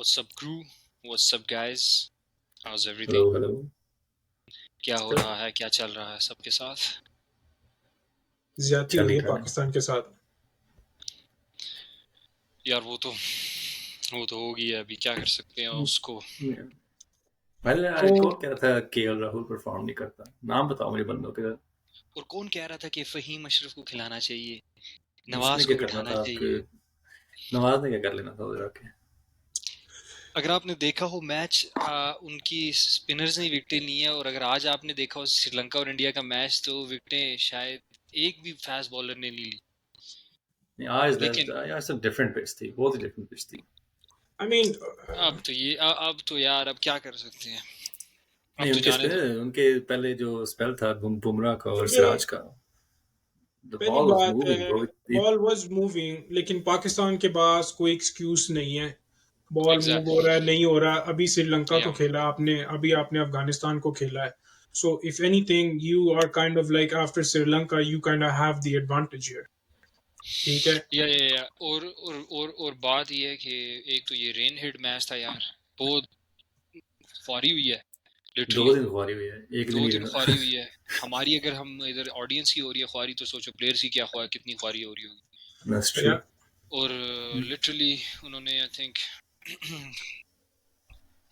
What's up, crew? What's up, guys? How's everything? Hello hello क्या हो रहा है? क्या चल रहा है सबके साथ? ज्यादती चल हुई नहीं है रहा है। पाकिस्तान के साथ। यार वो तो होगी है, अभी क्या कर सकते हैं उसको। पहले तो कौन कह रहा था केएल राहुल परफॉर्म नहीं करता? नाम बताओ मुझे बंदों के। और कौन कह रहा था कि फहीम अशरफ को खिलाना चाहिए, उसने नवाज क्या को करना बिठाना था आपके? चाहिए? नवाज ने क्या कर लेना था उधर आके? अगर आपने देखा हो मैच, उनकी स्पिनर्स ने विकेटें ली हैं। और अगर आज आपने देखा हो श्रीलंका और इंडिया का मैच, तो विकेटें शायद एक भी फास्ट बॉलर ने नहीं ली। नहीं, आज लेकिन यार सब डिफरेंट पिच थी, बहुत ही डिफरेंट पिच थी। आई मीन अब तो यार अब क्या कर सकते हैं, अब नहीं, तो उनके जाने दो। स्पिनर, उनके पहले जो स्पेल था बुमराह का और देखिए, सिराज का, द पहली बॉल वाज बात मूविंग है, ब्रो। बॉल वाज मूविंग, लेकिन पाकिस्तान के पास कोई एक्सक्यूज नहीं है। बॉल मूव हो रहा है, नहीं हो रहा। अभी श्रीलंका को Yeah. खेला आपने, अभी आपने अफगानिस्तान को खेला है। So if anything you are kind of like after Sri Lanka you kind of have the advantage here. ठीक है। या और बात ये है कि एक तो ये रेन हिट मैच था यार, बहुत ख्वारी हुई है लिटरली। 2 दिन खुआरी हुई है, एक दिन 2 ही दिन हुई ख्वारी ना। हुई है हमारी। अगर हम इधर ऑडियंस की हो रही है ख्वारी, तो सोचो प्लेयर्स की क्या कितनी ख्वारी हो रही होगी। That's true. या और लिटरली उन्होंने आई थिंक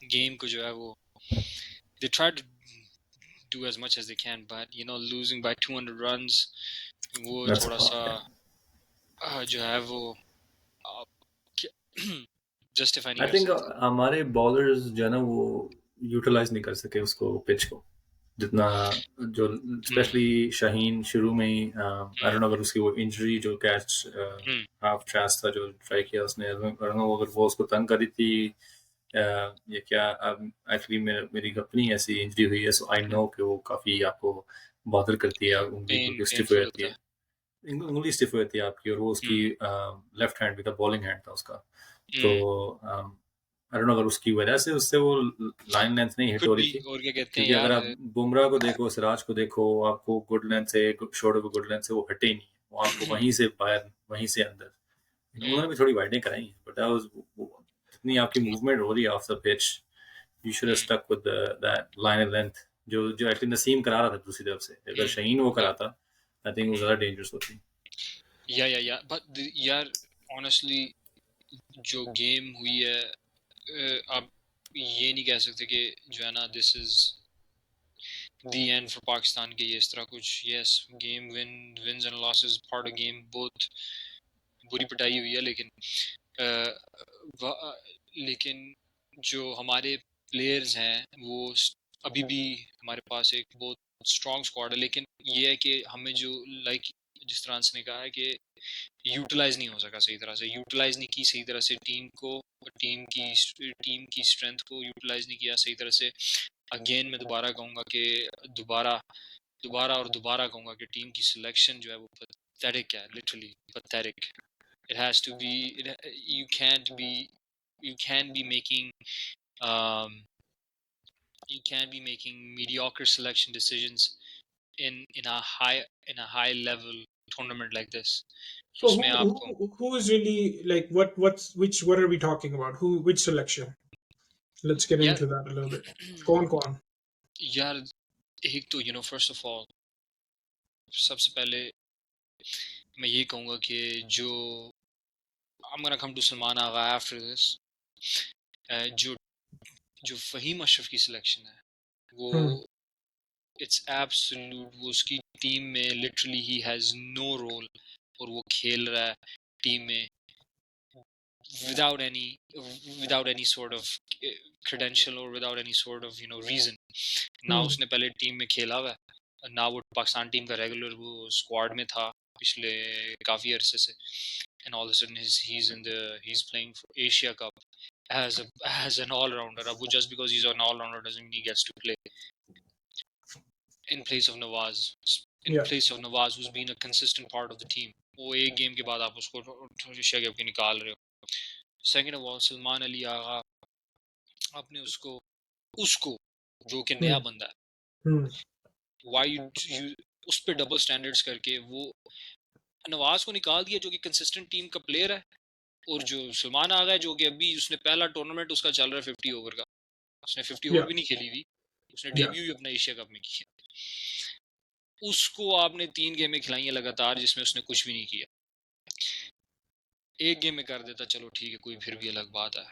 गेम को जो है वो they tried to do as much as they can, but losing by 200 runs, वो That's a थोड़ा lot, सा yeah. जो है वो जस्टिफाई नहीं आई कर थिंक सकते। हमारे बॉलर्स जो है ना वो यूटिलाइज नहीं कर सके उसको, पिच को जितना, जो स्पेशली शाहीन शुरू में ही, आई डोंट नो अगर उसकी वो इंजरी जो कैच हाफ ट्रैश था जो ट्राई किया उसने, I don't know अगर वो उसको तंग करी थी या क्या। एक्चुअली मेरी अपनी ऐसी इंजरी हुई है, सो आई नो कि वो काफ़ी आपको बॉदर करती है, उंगली बिल्कुल स्टिफ हो पेनफुल जाती होता है, है। उंगली स्टिफ हो जाती है आपकी। और वो उसकी लेफ्ट हैंड भी था, बॉलिंग हैंड था उसका। तो आई डोंट नो अगर उसकी वजह से उससे वो लाइन लेंथ नहीं हिट कुड हो रही भी। थी, और क्या कहते हैं क्योंकि अगर यार, आप बुमराह को देखो, सिराज को देखो, आपको गुड लेंथ से, शॉर्ट ऑफ गुड लेंथ से वो हटे ही नहीं है, वो आपको वहीं से बाहर, वहीं से अंदर। उन्होंने भी थोड़ी वाइडें कराई, बट जितनी आपकी मूवमेंट हो रही है off the pitch, you should have stuck with that line length, जो जो एक्चुअली नसीम करा रहा था दूसरी तरफ से। अगर शाहीन वो कराता, आई थिंक वो ज़्यादा डेंजरस होती। या बट यार ऑनेस्टली जो गेम हुई है, आप ये नहीं कह सकते कि जो है ना this is the end for Pakistan के, ये इस तरह कुछ। Yes, game wins and losses part of game, बहुत बुरी पिटाई हुई है। लेकिन जो हमारे प्लेयर्स हैं वो अभी भी हमारे पास एक बहुत स्ट्रॉन्ग स्क्वाड है। लेकिन ये है कि हमें जो जिस तरह से ने कहा है कि यूटिलाइज नहीं हो सका सही तरह से, यूटिलाइज नहीं की सही तरह से टीम की स्ट्रेंथ को यूटिलाइज नहीं किया सही तरह से। अगेन मैं दोबारा कहूँगा कि दोबारा दोबारा और दोबारा कहूँगा कि टीम की सिलेक्शन जो है वो पैथेटिक है, literally pathetic. It has to be you can't be making um, you can't be making mediocre selection decisions in a high level tournament like this. So उसमें आपको who is really like what are we talking about? Which selection? Let's get यार into that a little bit. कौन? यार एक तो first of all सबसे पहले मैं ये कहूँगा कि जो I'm gonna come to Salman Agha after this, जो फहीम अशरफ की सिलेक्शन है वो इट्स एब्सोल्यूट, वो उसकी टीम में literally he has no role, और वो खेल रहा है टीम में without any sort of credential or without any sort of reason. ना उसने पहले टीम में खेला हुआ है, ना वो पाकिस्तान टीम का रेगुलर वो स्क्वाड में था पिछले काफी अरसे से, and all of a sudden he's playing for Asia Cup as an all-rounder. अब वो just because he's an all-rounder doesn't mean he gets to play in place of Nawaz. Place of Nawaz, who's been a consistent part of the team. वो एक game के बाद आप उसको Asia cup के निकाल रहे हो। Second of all, Salman Ali Agha, आपने उसको जो कि नया बंदा है, व्हाई यू उस पे डबल स्टैंडर्ड्स करके वो नवाज को निकाल दिया जो कि कंसिस्टेंट टीम का प्लेयर है, और जो सलमान आ गया जो कि अभी उसने पहला टूर्नामेंट उसका चल रहा है 50 ओवर का, उसने 50 ओवर Yeah, भी नहीं खेली हुई, उसने yeah. डेब्यू ही अपना एशिया कप में किया। उसको आपने 3 गेमें खिलाई हैं लगातार जिसमें उसने कुछ भी नहीं किया। एक गेम में कर देता चलो ठीक है, कोई फिर भी अलग बात है,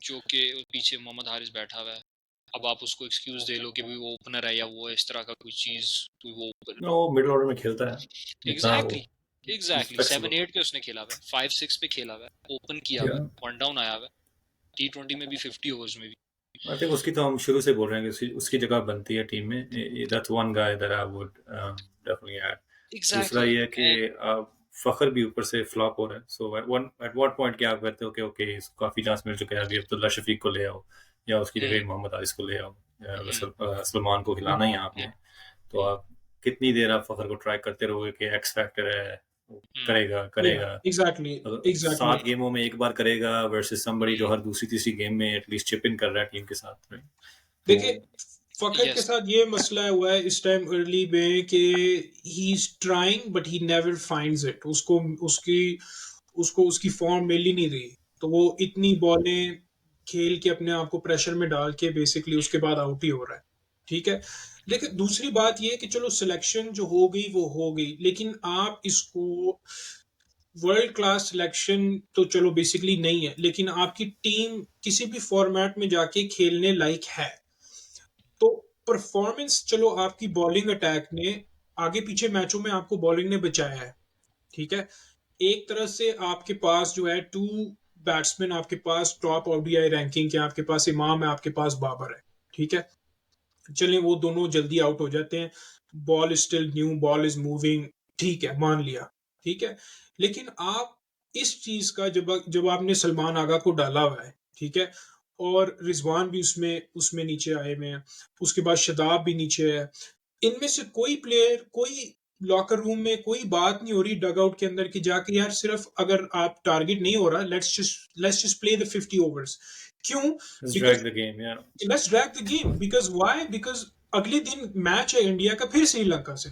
जो कि पीछे मोहम्मद हारिस बैठा हुआ है, अब आप उसको एक्सक्यूज दे लो कि भी वो ओपनर है या वो इस तरह का कोई चीज, तो वो वो मिडिल ऑर्डर में खेलता है, इतना वो एग्जैक्टली फ्लेक्सिबल। 7-8 पे उसने खेला हुआ है, 5-6 पे खेला हुआ है, ओपन किया हुआ है, वन डाउन आया हुआ है, T20 में भी 50 ओवर्स में भी। आई थिंक उसकी तो हम शुरू से बोल रहे हैं कि उसकी जगह बनती है टीम में। That's one guy that I would definitely add. दूसरा एग्जैक्टली ये है कि फखर भी ऊपर से फ्लॉप हो रहा है, सो एट वन पॉइंट क्या आप कहते हो कि ओके इसको काफी चांस मिल चुके हैं, अभी अब्दुल्ला शफीक को ले आओ या उसकी जगह मोहम्मद आरिस को ले आओ, या सलमान को खिलाना ही है आपने, तो आप कितनी देर आप फखर को ट्राई करते रहोगे कि एक्स फैक्टर है, वो करेगा Yeah, करेगा। exactly, अगर exactly. 7 गेमों में एक बार करेगा वर्सेस समबडी जो हर दूसरी तीसरी गेम में एटलीस्ट चिप इन कर रहा है टीम के साथ, right? तो देखिए, फखर के यस साथ ये मसला हुआ है इस टाइम अर्ली में कि he is trying but he never finds it. उसको उसकी फॉर्म मिल ही नहीं रही, तो वो इतनी बॉलें खेल के अपने आप को प्रेशर में डाल के बेसिकली उसके बाद आउट ही हो रहा है। ठीक है, लेकिन दूसरी बात ये है कि चलो सिलेक्शन जो हो गई वो हो गई, लेकिन आप इसको वर्ल्ड क्लास सिलेक्शन तो चलो बेसिकली नहीं है, लेकिन आपकी टीम किसी भी फॉर्मेट में जाके खेलने लायक है, तो परफॉर्मेंस चलो आपकी बॉलिंग अटैक ने आगे पीछे मैचों में आपको बॉलिंग ने बचाया है। ठीक है, एक तरह से आपके पास जो है टू बैट्समैन, आपके पास टॉप ओडीआई रैंकिंग के, आपके पास इमाम है, आपके पास बाबर है। ठीक है, चलें वो दोनों जल्दी आउट हो जाते हैं, ball is still new, ball is moving, ठीक है मान लिया। ठीक है, लेकिन आप इस चीज का जब आपने सलमान आगा को डाला हुआ है, ठीक है, और रिजवान भी उसमें उसमें नीचे आए हुए हैं, उसके बाद शदाब भी नीचे है, इनमें से कोई प्लेयर, कोई लॉकर रूम में कोई बात नहीं हो रही डग आउट के अंदर कि जाके यार सिर्फ अगर आप टारगेट नहीं हो रहा, let's just play the 50 overs. क्यों? let's because drag the game, yeah. Let's drag the game, because why, because अगले दिन मैच है इंडिया का फिर श्रीलंका से,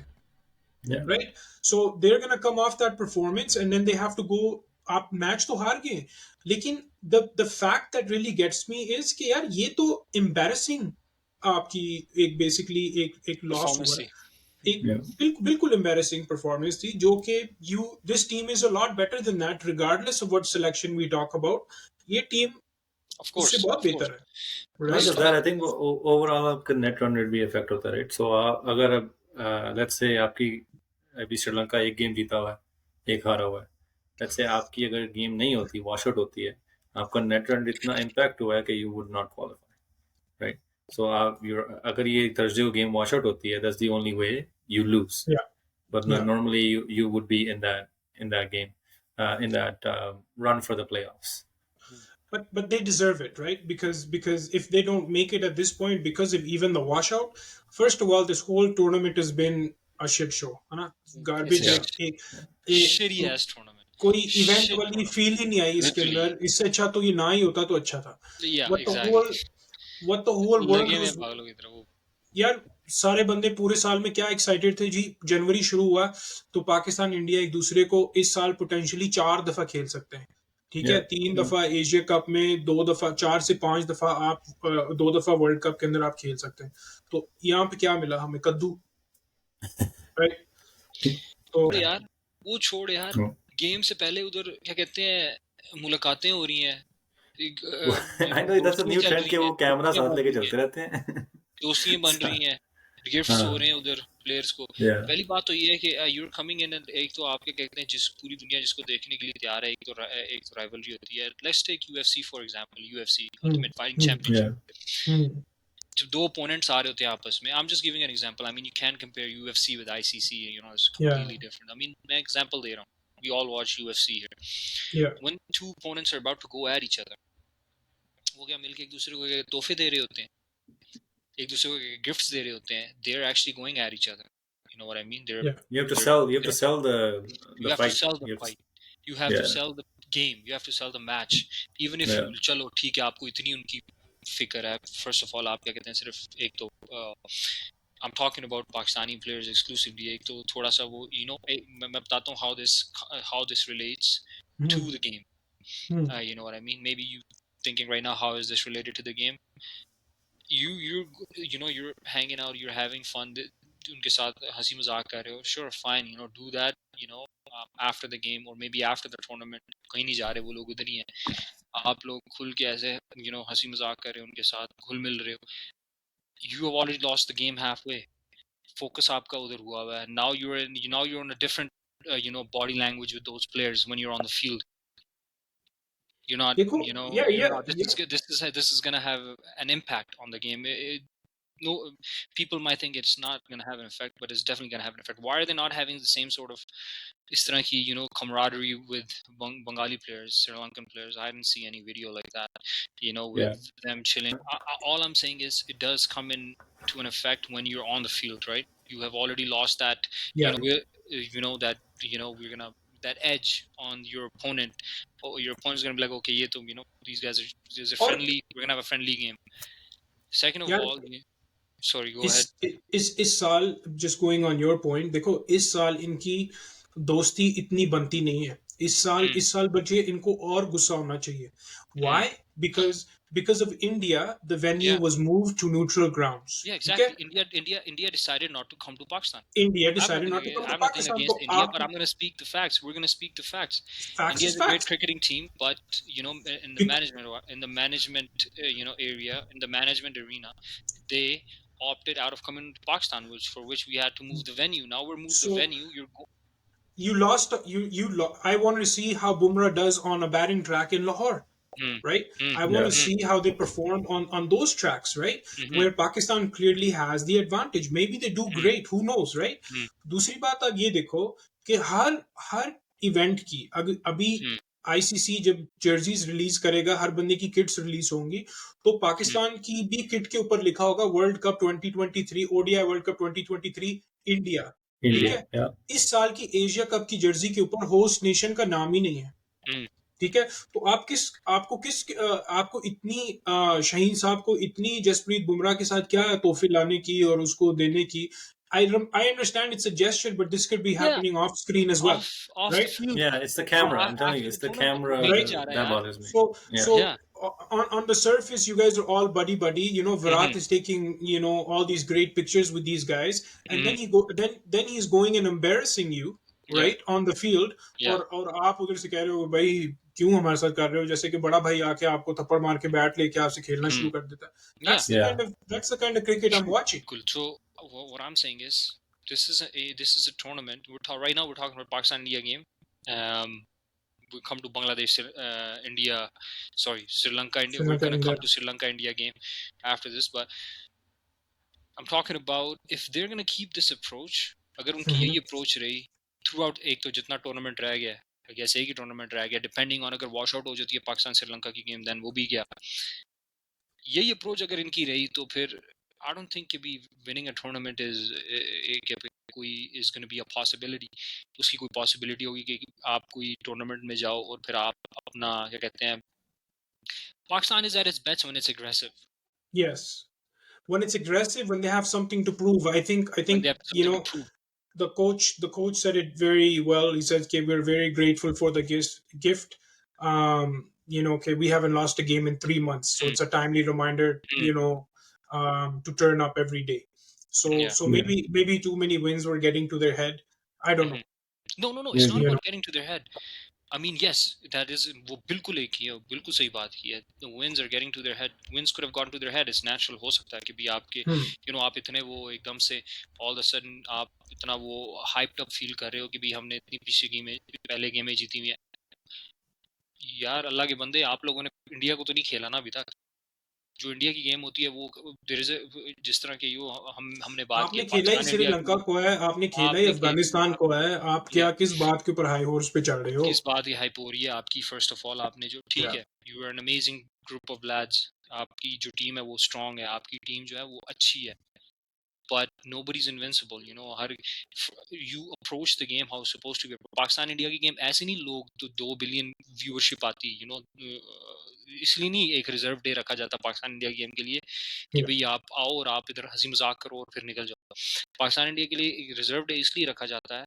Yeah. Right? So they're gonna come off that performance and then they have to go. आप match तो हार गए, लेकिन the fact that really gets me is कि यार ये तो एम्बैरेसिंग आपकी एक बेसिकली एक लॉस परफॉर्मेंस हुआ है। थी। एक Yeah. बिल्कुल बिल्कुल एम्बैरेसिंग परफॉर्मेंस थी, जो कि you this team is a lot better than that regardless of what selection we talk about. ये टीम ऑफ उससे कोर्स बहुत ऑफ बेहतर कोर्स है, Not right? just that, I think overall आपका नेट रन रेट भी effect होता है, right? सो अगर अब लेट्स से आपकी अभी श्रीलंका एक गेम जीता हुआ है, एक हारा हुआ है, लेट्स से आपकी अगर गेम नहीं होती, वॉश आउट होती है, आपका नेट रन इतना इम्पैक्ट हुआ है कि you would not qualify, right? So आप अगर ये थर्सडे को गेम वॉश आउट होती है, that's the only way you lose, या but या normally you would be in that game, in that run for the playoffs. but they deserve it, right? Because if they don't make it at this point because of even the washout, first of all, this whole tournament has been a shit show, है ना? It's Garbage है। Yeah, shitty S कोई tournament, event shit वाली tournament feel ही नहीं आई इसके literally. अंदर। इससे अच्छा तो ये ना ही होता तो अच्छा था। या what the whole exactly, what the whole world लगे हुए was। हैं पागलों की तरह वो। यार सारे बंदे पूरे साल में क्या एक्साइटेड थे जी, जनवरी शुरू हुआ तो पाकिस्तान इंडिया एक दूसरे को इस साल पोटेंशियली 4 दफा खेल सकते हैं। ठीक है, yeah. 3 दफा एशिया कप में, 2 दफा, 4 से 5 दफा आप 2 दफा वर्ल्ड कप के अंदर आप खेल सकते हैं। तो यहाँ पे क्या मिला हमें? कद्दू, राइट? तो छोड़ यार, वो छोड़ यार, Hmm. गेम से पहले उधर क्या कहते हैं, मुलाकातें हो रही हैं, I know that's a Dostiyan new चल trend रही कि हैं, वो कैमरा दोस्तियां साथ बन लेके रही हैं, चलते रहते हैं। दोस्तियां बन रही हैं, गिफ्ट्स हो हाँ, रहे हैं उधर प्लेयर्स को। yeah, पहली बात तो ये है कि यूर कमिंग इन, एक तो आपके कहते हैं जिस पूरी दुनिया जिसको देखने के लिए तैयार है, एक तो राइवलरी होती है। Let's take UFC for example, UFC hmm ultimate fighting hmm yeah, championship. Hmm जब दो ओपोनेंट्स आ रहे होते हैं आपस में, I am just giving an example, I mean you can compare UFC with ICC, you know, it's yeah completely different. I mean मैं example दे रहा हूं, we all watch UFC here, yeah when two opponents are about to go at each other, वो क्या मिलके एक दूसरे को तोहफे दे रहे होते हैं, एक दूसरे को गिफ्ट्स दे रहे होते हैं, they are actually going at each other, you know what I mean, या you have to sell you the have to fight. sell the You have to, fight, you have to yeah, sell the game, you have to sell the match, even if yeah, चलो ठीक है आपको इतनी उनकी फिक्र है। First of all आप क्या कहते हैं, सिर्फ एक तो I'm talking about Pakistani players exclusively, एक तो थोड़ा सा वो, you know, मैं बताता हूँ how this relates to hmm the game। You know what I mean? Maybe you thinking right now, how is this related to the game? You're hanging out, you're having fun, उनके साथ हंसी मजाक कर रहे हो, sure fine, do that, after the game or maybe after the tournament. कहीं नहीं जा रहे वो लोग, उधर ही हैं आप लोग, खुल के ऐसे हंसी मजाक कर रहे हो उनके साथ, घुल मिल रहे हो. You have already lost the game halfway. Focus आपका उधर हुआ हुआ है. Now you're in a different body language with those players when you're on the field. You're not, देखो, या you're या not. This is gonna have an impact on the game. No, people might think it's not gonna have an effect, but it's definitely gonna have an effect. Why are they not having the same sort of इस तरह की camaraderie with Bengali players, Sri Lankan players? I didn't see any video like that, with them chilling. All I'm saying is it does come in to an effect when you're on the field, right? You have already lost that, या we're gonna that edge on your opponent. Oh, your opponent's gonna be like, okay, these guys are और friendly. We're gonna have a friendly game. Second of यार all, sorry, go इस ahead. इस साल, just going on your point, देखो इस साल इनकी दोस्ती इतनी बनती नहीं है. इस साल बच्चे इनको और गुस्सा होना चाहिए. Mm. Why? Because of India the venue Yeah, was moved to neutral grounds. yeah, ठीक है, exactly. India decided not to come to Pakistan. India I have decided nothing not to against, come I to have nothing Pakistan. तो against India, but आप, I'm going to speak the facts. We're going to speak the facts. Facts India is is a great facts. cricketing team, but in the management area, in the management arena, they opted out of coming to Pakistan, which we had to move the venue. Now we're moved the So venue. you lost. I wanted to see how Bumrah does on a batting track in Lahore. Mm, Right? mm, I want to Yeah. see how they perform on those tracks, right? mm-hmm, Where Pakistan clearly has the advantage. Maybe they do mm, great. Who knows, right? mm, दूसरी बात आप ये देखो कि हर हर event की अभी mm, ICC जब jerseys release करेगा, हर बंदे की किट्स रिलीज होंगी, तो mm, पाकिस्तान की भी किट के ऊपर लिखा होगा world cup 2023, ODI world cup 2023 India. ठीक India. है, Yeah. इस साल की एशिया कप की जर्सी के ऊपर होस्ट नेशन का नाम ही नहीं है. mm. ठीक है, तो आपको इतनी शाहीन साहब को इतनी जसप्रीत बुमराह के साथ क्या तोहफे लाने की और उसको देने की. I understand it's a gesture, but this could be Yeah, happening off screen as well, off the right? field. Yeah, it's the camera. I'm telling you, After it's the the tournament, camera हो ही नहीं जा रहा that यार. bothers me. Yeah. So Yeah. on the surface, you guys are all buddy. Virat Mhm. is taking all these great pictures with these guys, and Mhm. then he's going and embarrassing you, Yeah. right, on the field. Yeah. और आप उधर से कह रहे हो भाई क्यों हमारे साथ कर रहे हो, जैसे कि बड़ा भाई आके आपको थप्पड़ मार के बैट लेके आपसे खेलना Hmm. शुरू कर देता है. Yeah. Yeah. That's the kind of cricket I'm watching. Cool. So what I'm saying is, this is a tournament. Right now we're talking about Pakistan India game. We come to Bangladesh, India. Sorry, Sri Lanka India. Sri We're Lanka, gonna India. come to Sri Lanka India game after this. But I'm talking about if they're gonna keep this approach. अगर उनकी यही approach रही throughout, एक तो जितना tournament रह गया, जैसे एक ही tournament रह गया, depending on अगर wash out हो जाती है पाकिस्तान श्रीलंका की game, then वो भी गया. यही अप्रोच अगर इनकी रही तो फिर आई डोंट थिंक कि भी विनिंग अ टूर्नामेंट कोई is gonna be a possibility. उसकी कोई पॉसिबिलिटी होगी कि आप कोई टूर्नामेंट में जाओ और फिर आप अपना क्या कहते हैं, Pakistan is at its best when it's aggressive. Yes, when it's aggressive, when they have something to prove. I think When they have something to prove. the coach said it very well. He said, "Okay, we're very grateful for the gift. Okay, we haven't lost a game in 3 months, so it's a timely reminder. To turn up every day. So Yeah. so maybe too many wins were getting to their head. I don't know. No, it's not You about getting to their head. I mean, yes, that is वो बिल्कुल एक ही है, बिल्कुल सही बात की है. The wins are getting to their head. Wins could have gotten to their head. It's natural. हो सकता है कि भी आपके आप इतने वो एकदम से all of a sudden आप इतना वो hyped up feel कर रहे हो कि भी हमने इतनी पहले गेमें जीती हुई है. यार अल्लाह के बंदे, आप लोगों ने इंडिया को तो नहीं खेला ना अभी तक. जो इंडिया की गेम होती है वो जिस तरह के हमने बात की आपने खेला ही श्रीलंका को है, आपने खेला ही अफगानिस्तान को है. आप क्या किस बात के ऊपर हाई हॉर्स पे चल रहे हो? किस बात की हाइप हो रही है आपकी? फर्स्ट ऑफ ऑल आपने जो ठीक है, you are an amazing group of lads. आपकी जो टीम है वो स्ट्रांग है, आपकी टीम जो है वो अच्छी है, but nobody's invincible. You approach the game how it's supposed to be. Pakistan India की गेम ऐसे नहीं, लोग तो 2 बिलियन व्यूअरशिप आती, इसलिए नहीं एक रिजर्व डे रखा जाता पाकिस्तान इंडिया गेम के लिए कि भाई आप आओ और आप इधर हंसी मजाक करो और फिर निकल जाओ. पाकिस्तान इंडिया के लिए एक रिजर्व डे इसलिए रखा जाता है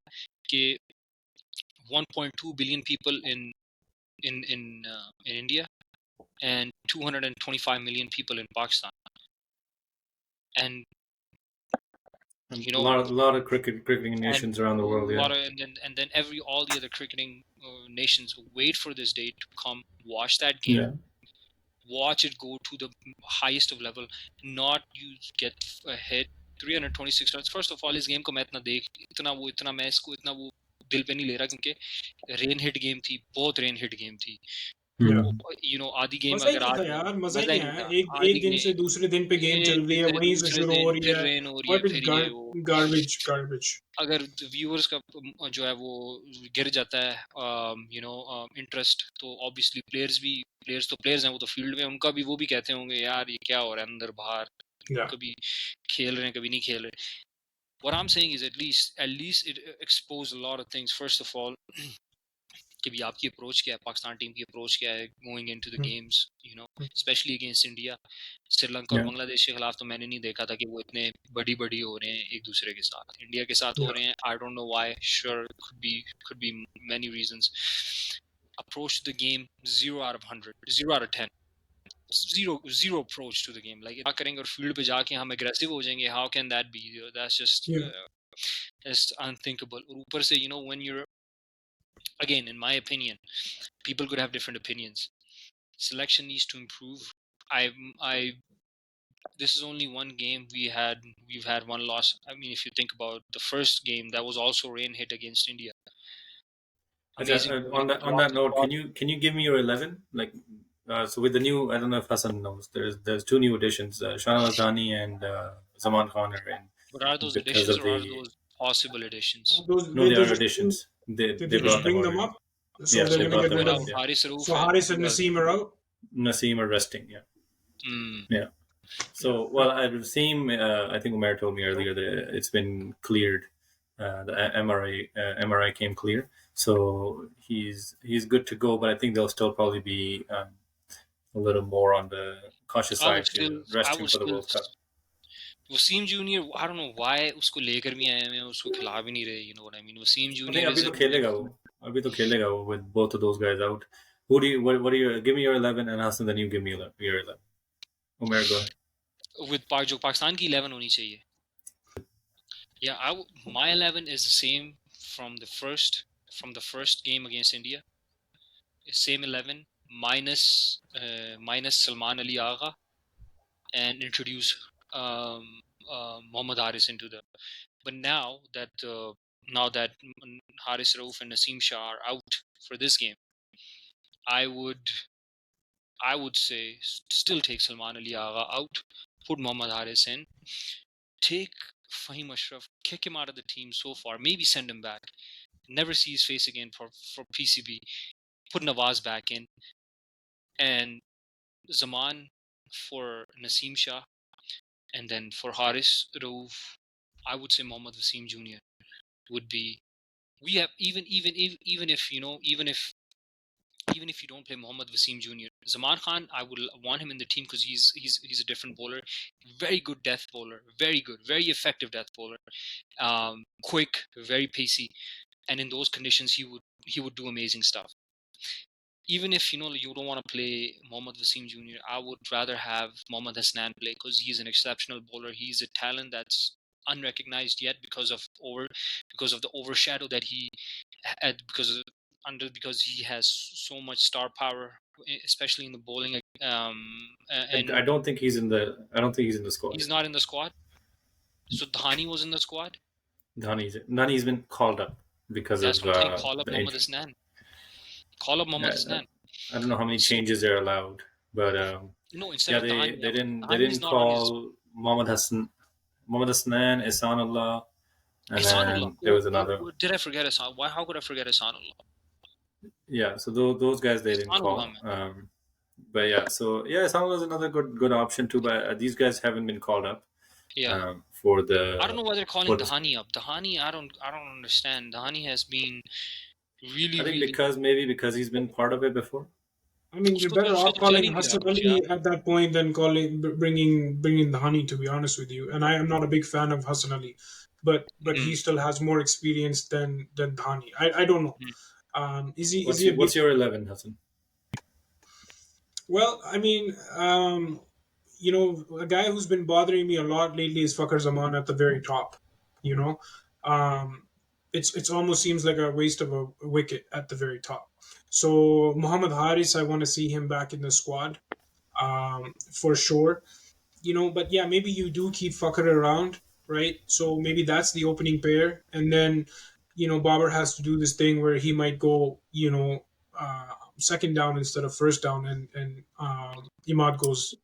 कि 1.2 billion people in in India and 225 million people in Pakistan, and you A know, lot of cricketing and nations around the world. a Yeah, lot of, and then all the other cricketing nations wait for this day to come, watch that game, yeah. watch it go to the highest of level, not you get a hit 326 runs. First of all, इस game को मैं इतना मैं इसको इतना वो दिल पे नहीं ले रहा, क्योंकि रेन हिट गेम थी, बहुत रेन हिट गेम थी। Yeah. आधी गेम मजा ही अगर नहीं था आज यार, मजा ही मजा ही नहीं नहीं आया। था, एक आधी एक दिन से दूसरे दिन पे गेम चल एक रही दिन है, से वहीं से दूसरे शुरू हो दिन रही फिर है। रेन हो रही है, व्हाट इज फिर ये वो गार्बेज। अगर व्यूअर्स का जो है वो गिर जाता है इंटरेस्ट, तो ऑब्वियसली प्लेयर्स हैं, वो तो फील्ड में, उनका भी वो भी कहते होंगे यार ये क्या हो रहा है अंदर बाहर, Yeah. कभी खेल रहे हैं कभी नहीं खेल रहे। What I'm saying is at least it exposed a lot of things. First of all, कि भी आपकी अप्रोच क्या है, पाकिस्तान टीम की अप्रोच क्या है going into the games, specially against India. Sri Lanka और Yeah. बांग्लादेश के खिलाफ तो मैंने नहीं देखा था कि वो इतने बड़ी हो रहे हैं एक दूसरे के साथ। इंडिया के साथ हो Yeah. रहे हैं, I don't know why, sure could be many reasons. Approach to the game 0 out of 100, 0 out of 10. Zero approach to the game. Like क्या करेंगे और फील्ड पे जाके हम aggressive हो जाएंगे, how can that be? That's just Yeah. just unthinkable. और ऊपर से when you're, again, in my opinion, people could have different opinions. Selection needs to improve. This is only one game we've had one loss. I mean, if you think about the first game, that was also rain hit against India. Amazing. On that note, can you give me your 11? Like, so with the new, I don't know if Hassan knows. There's two new additions, Shahnawaz Dani and Zaman Khan are in But are those because additions of or are the. those possible additions? No, they They are just additions. they They just brought them bring them already. up, so Yeah, they're they gonna brought get them rid up. of. Yeah. Haris Rauf So Haris and Naseem are out. Naseem are resting. Yeah. Mm. Yeah. So, well, Naseem, I think Umair told me earlier that it's been cleared. The MRI came clear, so he's good to go. But I think they'll still probably be a little more on the cautious I side would still, to rest I him would for the still. World Cup. Wasim Junior, I don't know why उसको लेकर भी आए हैं, उसको खिला भी नहीं रहे. You know what I mean? Wasim I Junior think is अभी तो खेलेगा वो with both of those guys out. What do you give me your 11 and Hassan, then you give me your 11. Umair, go ahead. with जो पाकिस्तान की 11 होनी चाहिए. Yeah, my 11 is the same from the first game against India. Same 11 minus Salman Ali Agha, and introduce Mohammad Haris into the. But now that Haris Rauf and Naseem Shah are out for this game, I would say still take Salman Ali Agha out, put Mohammad Haris in, take Fahim Ashraf, kick him out of the team so far, maybe send him back, never see his face again for PCB, put Nawaz back in, and Zaman for Naseem Shah, and then for Haris Rauf, I would say Mohammad Wasim Jr. would be. We have even if even if you don't play Mohammad Wasim Jr., Zaman Khan, I would want him in the team because he's a different bowler, very good death bowler, very good, very effective death bowler, quick, very pacey, and in those conditions he would do amazing stuff. Even if you don't want to play Mohammad Wasim Jr., I would rather have Mohammad Hasnan play because he's an exceptional bowler. He's a talent that's unrecognized yet because of the overshadow that he had because he has so much star power, especially in the bowling. And I don't think he's in the squad. he's not in the squad. So Dhani was in the squad. Dhani's been called up because That's of what I'm saying. Call up the Mohammad injury. Hasnan. Call up Mohammad I Hasnan. don't know how many changes they're allowed, but Instead yeah, of Dhani, they didn't Dhani's not on his. call Mohammad Hassan, Mohammad Hassan, Ihsanullah, and Ihsanullah. then there was another. Did I forget Ihsan? Why? How could I forget Ihsanullah? Yeah, so those guys they didn't call. But yeah, so yeah, Ihsanullah is another good option too. But these guys haven't been called up. Yeah. For the. I don't know why they're calling Dhani up. Dhani, I don't understand. Dhani has been really. I think because he's been part of it before. I mean, you're better off calling Hassan Ali at that point than bringing Dhani. To be honest with you, and I am not a big fan of Hassan Ali, but he still has more experience than Dhani. I don't know. Is he? What's your 11, Hassan? Well, I mean, a guy who's been bothering me a lot lately is Fakhr Zaman at the very top. You know, um, it's almost seems like a waste of a wicket at the very top. So Muhammad Haris, I want to see him back in the squad, for sure. But yeah, maybe you do keep Fakhr around, right? So maybe that's the opening pair, and then Babar has to do this thing where he might go, second down instead of first down, and Imad goes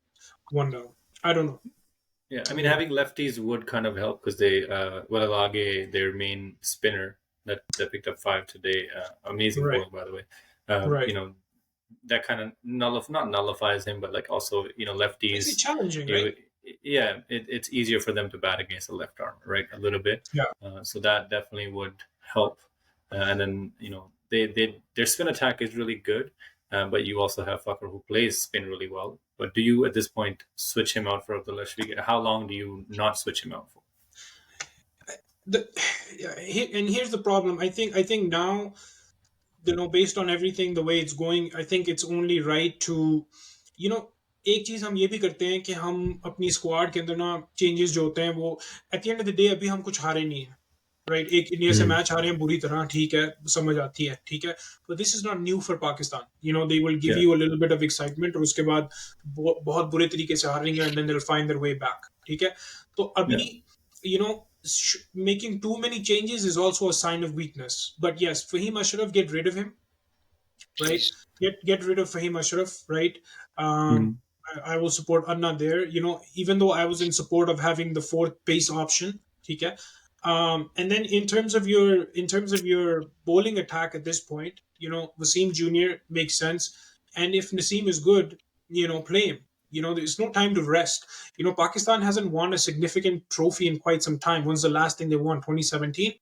one down. I don't know. Yeah, I I mean, mean, having lefties would kind of help because they, Walalage, their main spinner that picked up five today, amazing right, bowling by the way. right. That kind of not nullifies him, but like also Makes it lefties, challenging, right? you yeah, it's easier for them to bat against a left arm, right? A little bit, Yeah. so that definitely would help. And then their spin attack is really good, but you also have Fakhr who plays spin really well. But do you at this point switch him out for Abdullah? How long do you not switch him out for? The, and here's the problem. I think now, based on everything the way it's going, I think it's only right to, you know एक चीज हम ये भी करते हैं कि हम अपनी स्क्वाड के अंदर ना चेंजेस जो होते हैं वो eight the end of the day अभी हम कुछ हारे नहीं है, राइट? एक इंडिया से Mhm. मैच हारे हैं बुरी तरह, ठीक है, समझ आती है, ठीक है, but this is not new for Pakistan. They will give Yeah, you a little bit of excitement और उसके बाद बहुत बुरे तरीके से हारेंगे and then they'll find their way back, ठीक है? तो yeah. अभी you know making too many changes is also a sign of weakness. But yes, Fahim Ashraf, get rid of him, right? Please. Get rid of Fahim Ashraf, right? Mhm. I will support Anna there. Even though I was in support of having the fourth pace option, okay. And then in terms of your bowling attack at this point, Wasim Jr. makes sense, and if Naseem is good, play him. There's no time to rest. Pakistan hasn't won a significant trophy in quite some time. When's the last thing they won? 2017,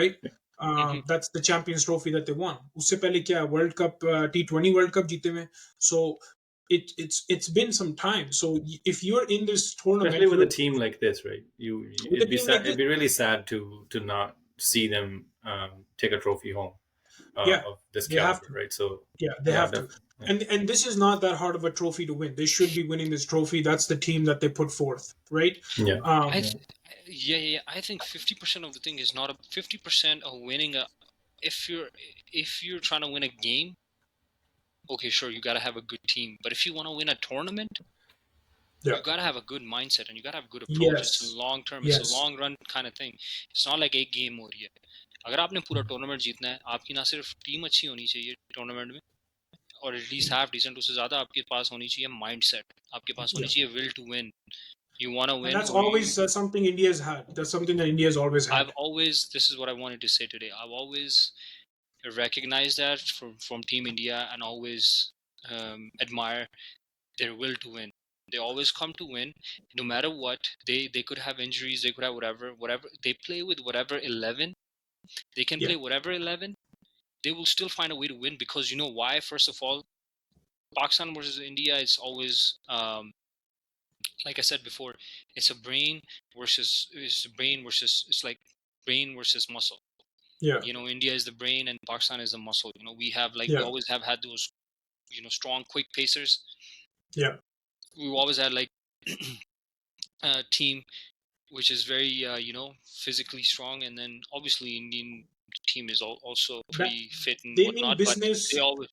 right? Hmm. That's the Champions Trophy that they won. उससे पहले क्या World Cup, T20 World Cup जीते में. So it's been some time. So if you're in this Especially tournament, with a you're team like this, right? with a It'd be team sad. like It'd this. be really sad to not see them take a trophy home Yeah, of this they have caliber, to. right? So Yeah, they yeah, have to. definitely. Yeah. And this is not that hard of a trophy to win. They should be winning this trophy. That's the team that they put forth, right? Yeah. I th- yeah, I think 50% of the thing is not 50% of winning a. If you're trying to win a game, okay, sure, you gotta have a good team. But if you want to win a tournament, Yeah. you gotta have a good mindset and you gotta have a good approach. It's Yes. long term. It's a Yes. long run kind of thing. It's not like एक game हो रही है. अगर आपने पूरा tournament जीतना है, आपकी ना सिर्फ टीम अच्छी होनी चाहिए टूर्नामेंट में, और एटलीस्ट हाफ डिसेंट, उससे ज्यादा आपके पास होनी चाहिए माइंडसेट, आपके पास होनी Yeah. चाहिए will to win. You want to And win, that's or you. always something India's had. That's something that India's always had. This is what I wanted to say today. I've always recognized that from Team India and always admire their will to win. They always come to win, no matter what. They could have injuries, they could have whatever. They play with whatever 11. They can Yeah. play whatever 11. They will still find a way to win, because you know why? First of all, Pakistan versus India, it's always like I said before, it's like brain versus muscle. Yeah. India is the brain and Pakistan is the muscle. We have we Yeah. always have had those strong, quick pacers. Yeah. We've always had a team which is very physically strong, and then obviously Indian team is also That pretty fit and they mean whatnot. But they business. always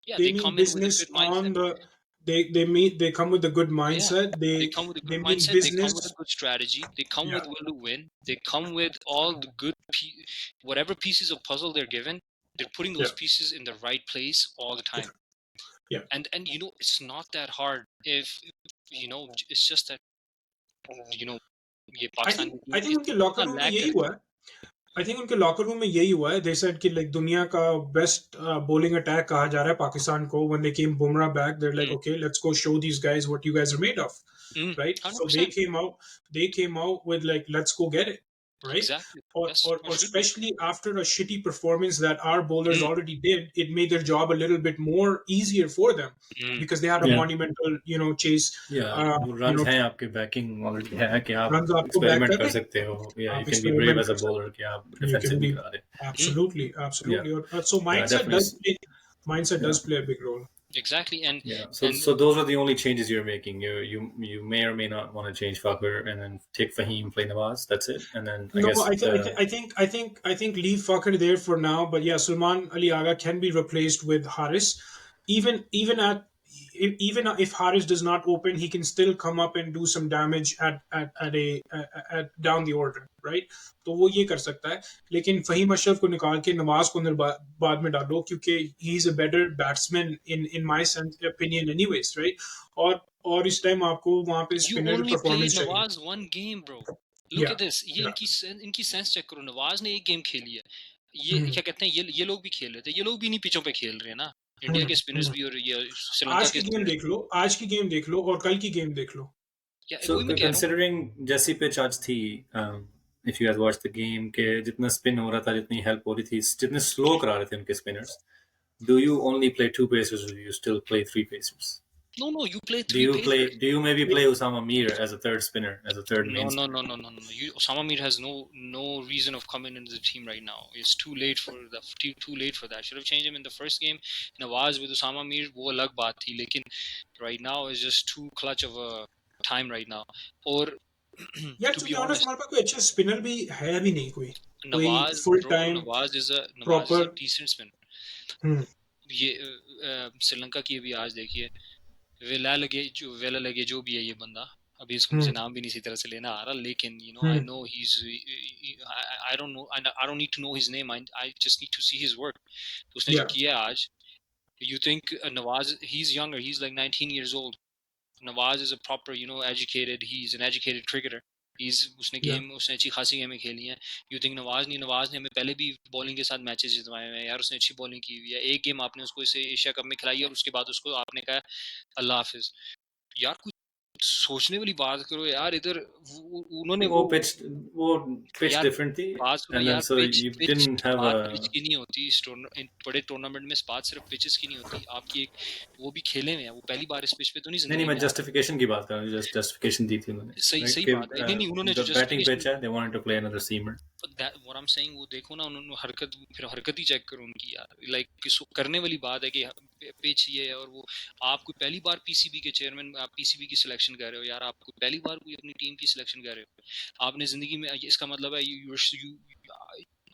They they mean come in with a business good mindset. on the. They come with a good Yeah, mindset. they They come with a they good mean mindset. They come with a business. good strategy. They come Yeah. with will to win. They come with all the good whatever pieces of puzzle they're given. They're putting those Yeah. pieces in the right place all the time. Yeah. And it's not that hard. If it's just that ये I Pakistan think की I team think उनके locker इतना room में lag यही करती हुआ है. I think उनके लॉकर रूम में यही हुआ है. They said कि दुनिया का best bowling attack कहा जा रहा है पाकिस्तान को. When they came Bumrah back, they're like, है. okay, let's go show these guys what you guys are made of, right? So 100%. they came out with let's go get it, right? Exactly. Or, That's or, what or it should be. especially after a shitty performance that our bowlers already did, it made their job a little bit more easier for them because they had a Yeah. monumental, chase. Yeah, वो runs हैं आपके backing already है कि आप Runs आपको back experiment कर कर दें, सकते हो. Yeah, आप you can be brave experiment as a कर bowler कि आप सकते, you can defensive भी be करा दें. absolutely. Yeah. So Yeah, mindset definitely. mindset Yeah. does play a big role. Exactly, and Yeah, and so those are the only changes you're making. You may or may not want to change Fakhr and then take Fahim, play Nawaz. That's it. And then I No, guess I think leave Fakhr there for now. But yeah, Sulman Ali Aga can be replaced with Haris. Even if Haris does not open, he can still come up and do some damage at down the order, right? तो वो ये कर सकता है. लेकिन फहीम अशरफ को निकाल के नवाज को अंदर बाद में डालो क्योंकि he is a better batsman in my opinion anyways, right? और इस टाइम आपको वहां पे you spinner only played performance चाहिए. Nawaz one game, bro. Look Yeah, at this. ये yeah. इनकी सेंस चेक करो. नवाज ने एक गेम खेली है. ये हम्म, क्या कहते हैं, ये लोग भी खेल रहे थे. ये लोग भी नहीं पिचों पे खेल रहे हैं ना. इंडिया हम्म, के स्पिनर्स हम्म. भी और ये श्रीलंका आज के की गेम स्पिनर्स. देख लो, आज की गेम देख लो और कल की गेम देख लो. या so वही मैं कह रहा हूँ. considering जैसी pitch आज थी, if you guys watched the game के जितना spin हो रहा था, जितनी help हो रही थी, जितने slow करा रहे थे उनके spinners, do you only play two pacers or do you still play three pacers? No, you play Do three you pacers. do you maybe play Usama Mir as a third spinner, as a third main spinner? No. Osama Mir has no reason of coming into the team right now. It's too late for that. Should have changed him in the first game. Nawaz with Osama Mir, वो अलग बात थी. लेकिन right now is just too clutch of a time right now. और यार to to be be honest honest, हमारे पास कोई अच्छा स्पिनर भी है भी नहीं, कोई full time Nawaz is a proper. decent spinner. हम्म, ये श्रीलंका की भी आज देखिए, वेला लगे जो भी है ये बंदा. अभी इसको मुझे नाम भी नहीं इसी तरह से लेना आ रहा, लेकिन I know I don't know, I don't need to know his name. I just need to see his work. उसने जो या किया आज, you think Nawaz, he's younger, he's like 19 years old. Nawaz is a proper, educated, he's an educated cricketer. या उसने अच्छी खासी गेमें खेली हैं. यू थिंक नवाज ने हमें पहले भी बॉलिंग के साथ मैचेस जितवाए हैं यार. उसने अच्छी बॉलिंग की हुई है. एक गेम आपने उसको इसे एशिया कप में खिलाई और उसके बाद उसको आपने कहा अल्लाह हाफिज. यार कुछ सोचने वाली बात करो यार. इधर उन्होंने वो वो pitch यार different थी, बात सुनो and then यार. so pitch you pitch didn't have बात a. पिच की नहीं होती बड़े टूर्नामेंट में. बात सिर्फ पिचेस की नहीं होती. आपकी एक वो भी खेले हुए हैं, वो पहली बार इस पिच पे तो नहीं नहीं जिंदगी मैं में आया. justification की बात कर रहा हूँ. just justification दी थी उन्होंने, सही right? सही कि बात है. नहीं उन्होंने जो the batting justification, pitch है, they wanted to play another seamer. what I'm saying, वो देखो ना उन्होंने हरकत ही चेक करो उनकी यार. लाइक किसको करने वाली बात है कि पिच ये है और वो. आप कोई पहली बार पीसीबी के चेयरमैन, आप पीसीबी की सिलेक्शन कर रहे हो यार. आप कोई पहली बार कोई अपनी टीम की सिलेक्शन कर रहे हो आपने जिंदगी में. इसका मतलब है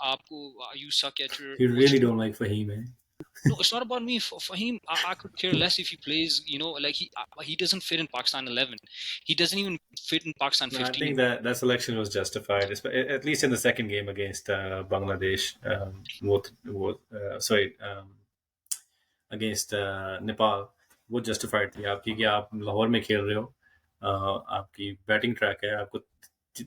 आपको you suck at your You really don't like Fahim, eh? No, it's not about me. For him, I could care less if he plays. Like he doesn't fit in Pakistan 11. He doesn't even fit in Pakistan No, I 15. think that selection was justified, at least in the second game against Bangladesh. Against Nepal, वो justified थी आपकी कि आप लाहौर में खेल रहे हो. आपकी बैटिंग ट्रैक है, आपको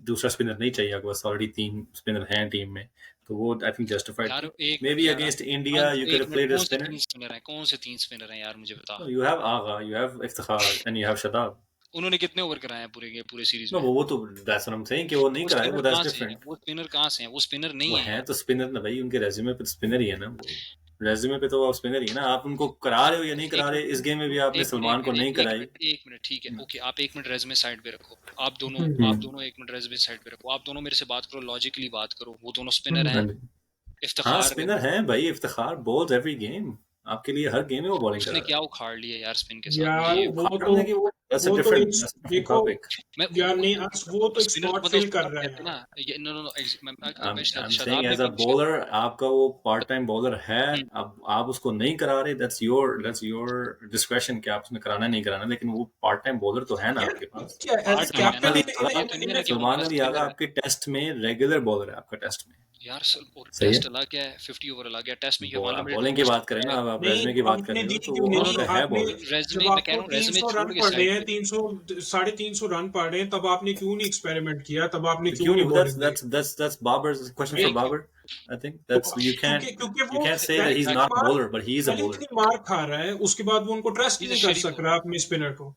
दूसरा स्पिनर नहीं चाहिए, आपके पास ऑलरेडी 3 स्पिनर हैं टीम में, तो वो आई थिंक जस्टिफाइड यार थी. एक मे बी यार against India you could have played a spinner. कौन से 3 स्पिनर हैं यार, मुझे बता. You have Agha, you have Iftikhar and you have Shadab. उन्होंने कितने ओवर कराए हैं पूरे सीरीज No, में. वो तो that's what I'm saying कि वो नहीं कराए, वो that's different. वो स्पिनर कहाँ से हैं? वो स्पिनर नहीं वो है हैं तो स्पिनर ना भाई, उनके रेज्यूमे पे स्पिनर ही है ना. वो रेज्यूमे पे तो वो स्पिनर ही है ना. आप उनको करा रहे हो या नहीं करा रहे. इस गेम में भी आपने सलमान को नहीं कराई. एक मिनट ठीक है. ओके, आप 1 मिनट रेज्यूमे साइड पे रखो. आप दोनों 1 मिनट रेज्यूमे साइड पे रखो. आप दोनों मेरे से बात करो, लॉजिकली बात करो. वो दोनों स्पिनर हैं. हाँ इफ्तिखार स्पिनर हैं भाई. Iftikhar balls every game. आपके लिए हर गेम में वो बॉलिंग उसने करा क्या उखाड़ लिया यार स्पिन के साथ. यार मुझे वो तो that's a वो तो different देखो topic. यार नहीं वो तो एक स्पिनर स्पॉट मतलब फिल उसको कर कब रहा है कहते हैं यार. ना. ये no I'm saying Shadab as a bowler, आपका वो पार्ट टाइम बॉलर है. अब आप उसको नहीं करा रहे, that's your discretion कि आप उसमें कराना नहीं कराना. लेकिन वो पार्ट टाइम बॉलर तो है ना आपके पास. क्या एज कैप्टन सलमान अली आगा आपके टेस्ट में रेगुलर बॉलर है आपका टेस्ट में यार. टेस्ट अलग है, 50 ओवर अलग है. टेस्ट में ये बॉलिंग की बात करें ना, आप रेज्यूमे की बात कर रहे हो, तो वो आपका है बॉलर. रेज्यूमे में कह रहा हूँ, रेज्यूमे 300 छोड़ रन के पड़ रहे साइड हैं, 300 350 रन पड़ रहे हैं, तब आपने क्यों नहीं एक्सपेरिमेंट किया, तब आपने क्यों नहीं बॉलिंग की. That's Babar's question for Babar. I think that's you can't say that he's not a bowler, but he is a bowler. इतनी मार खा रहा है, उसके बाद वो उनको ट्रस्ट He's a नहीं कर shitty सक रहा अपने स्पिनर को,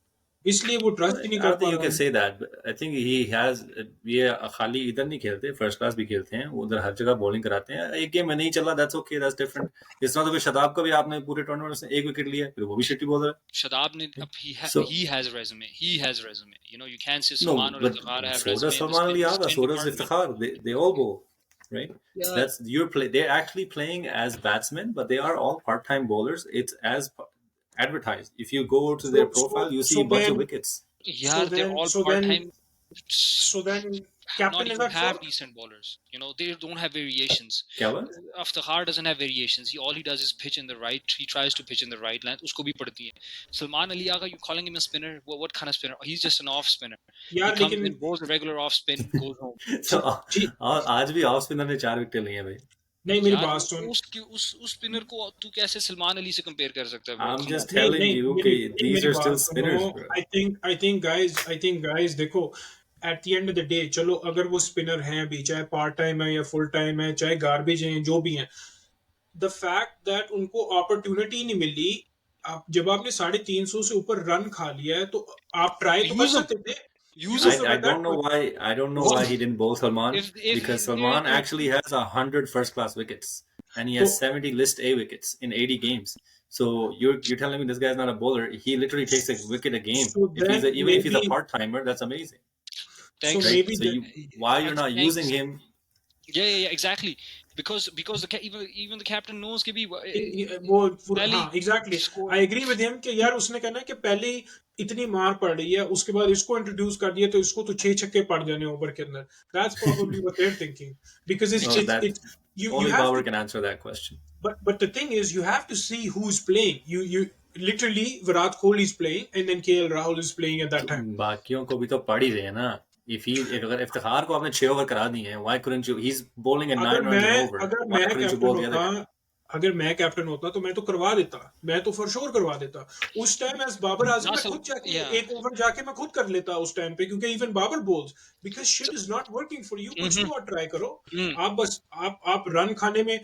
इसलिए वो ट्रस्ट ही नहीं I कर don't पा think you रहा can है. say that. But I think he has. ये खाली इधर नहीं खेलते, फर्स्ट क्लास भी खेलते हैं. वो उधर हर जगह बॉलिंग कराते हैं. एक गेम में नहीं चला, that's okay, that's different. इस तरह तो कोई शदाब का भी आपने पूरे टूर्नामेंट में 1 विकेट लिया, फिर वो भी शिटी बॉलर है. शदाब ने अब he has resume. You can't say No, Salman or but Iftikhar have so does resume. Salman Ali Agha, so does Iftikhar. They all bowl, right? Yeah. They're actually playing as batsmen, but they are all part-time bowlers. It's advertised. If you go to their So profile, you see so a bunch of then wickets. so Yeah, they're then all so then part-time. so then Not captain is even at have fault. decent bowlers. You know, they don't have variations. क्या हुआ? Aftakhar doesn't have variations. All he does is pitch in the right. He tries to pitch in the right length. Usko bhi padti hai. Salman Ali Agha, you calling him a spinner? What kind of spinner? He's just an off spinner. He यार comes लेकिन in, bowls a regular off spin, goes home. So जी आज भी off spinner ने 4 wicket लिए हैं भाई. नहीं मेरी यार बात सुन उस स्पिनर को तू कैसे सलमान अली से कंपेयर कर सकता है, bro? I'm come on. just नहीं telling नहीं you मेरी कि नहीं, these मेरी are still बात सुनो. spinners, bro. I think guys देखो at the end of the day चलो अगर वो स्पिनर हैं भी चाहे पार्ट टाइम है या फुल टाइम है चाहे गार्बेज हैं जो भी हैं द फैक्ट दैट उनको अपॉर्चुनिटी नहीं मिली. आप जब आपने 350 से ऊपर रन खा लिया है तो आप ट्राई तो कर Use him. सकते थे. Use use him. Him I at that don't know point. why What he didn't bowl Salman, if because Salman actually has 100 first class wickets and he तो has 70 list A wickets in 80 games. So you're telling me this guy's not a bowler? He literally takes a wicket a game. so If he's then even if he's a maybe part timer, that's amazing, so thanks? right? maybe So the, why you're not using Thanks. him? Yeah, exactly. Because even the captain knows कि भी वो पहले हाँ exactly score. I agree with him कि यार उसने कहना है कि पहले ही इतनी मार पड़ रही है उसके बाद इसको इंट्रोड्यूस कर दिया तो इसको तो 6 छक्के पड़ जाने ओवर के अंदर. That's probably what they are thinking because Oh, it's that it's you only have Bauer to can answer that question. but the thing is you have to see who's playing. You literally Virat Kohli is playing and then KL Rahul is playing at that तो time. बाकियों को भी तो पड़ ही रहे हैं ना. अगर इफ्तिखार को आपने 6 ओवर करा दिए हैं, why couldn't you? He's bowling at 9 runs and over. अगर Why मैं couldn't you captain bowl the other होता guy? अगर मैं कैप्टन होता तो मैं तो करवा देता. मैं तो फॉर श्योर करवा देता उस टाइम एज बाबर आजम. मैं खुद जाके Yeah. एक ओवर जाके मैं खुद कर लेता उस टाइम पे क्योंकि even Babar bowls because shit is not working for you. कुछ तो और ट्राई करो. आप बस आप रन खाने में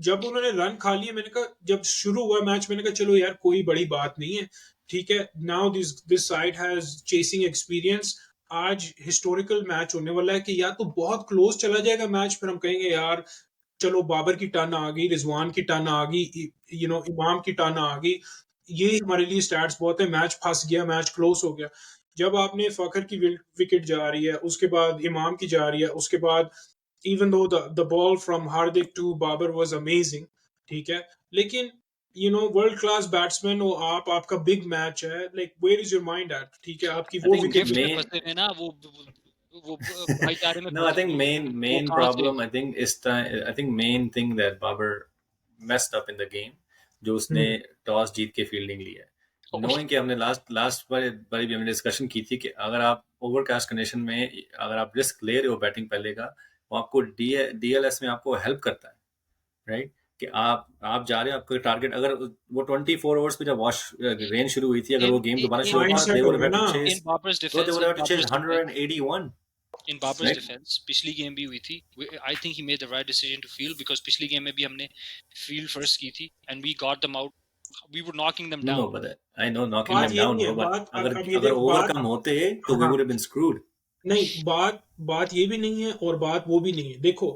जब उन्होंने रन खा लिए मैंने कहा जब शुरू हुआ मैच मैंने कहा चलो यार कोई बड़ी बात नहीं है ठीक है. Now this side has chasing experience. आज हिस्टोरिकल मैच होने वाला है कि या तो बहुत क्लोज चला जाएगा मैच फिर हम कहेंगे यार चलो बाबर की टर्न आ गई रिजवान की टर्न आ गई इमाम की टर्न आ गई. ये हमारे लिए स्टैट्स बहुत है. मैच फंस गया मैच क्लोज हो गया. जब आपने फखर की विकेट जा रही है उसके बाद इमाम की जा रही है उसके बाद even though the ball from Hardik to Babar was amazing ठीक है लेकिन वर्ल्ड क्लास बैट्समैन हो आप आपका बिग मैच है like where is your mind at. ठीक है आपकी I वो think विकेट गिफ्ट में main फंसे हुए ना वो भाईचारे में no, I फंसे think हुए main वो main कहाँ से. problem I think is I think main thing that Babar messed up in the game जो उसने टॉस जीत के फील्डिंग ली है. Knowing कि हमने लास्ट बार भी हमने डिस्कशन की थी कि अगर आप ओवरकास्ट कंडीशन में अगर आप रिस्क ले रहे हो बैटिंग पहले का वो आपको डीएलएस में आपको हेल्प करता है, राइट? कि आप जा रहे हैं आपका टारगेट अगर वो 24 ओवर्स पे जब रेन शुरू हुई थी अगर वो गेम दोबारा शुरू होता माइंडसेट they हो would गया have had ना. to chase in Babar's तो they defense would have had to chase 181, in Babar's right? defense पिछली गेम भी हुई थी. I think he made the right decision to field because पिछली game में भी हमने field first की थी and we got them out. We were knocking them down. No, but I know knocking बात them ये down, नहीं है bro, but बात अगर अब ये अगर देख बात ओवरकम होते तो we हाँ would have been screwed. नहीं बात ये भी नहीं है और बात वो भी नहीं है. देखो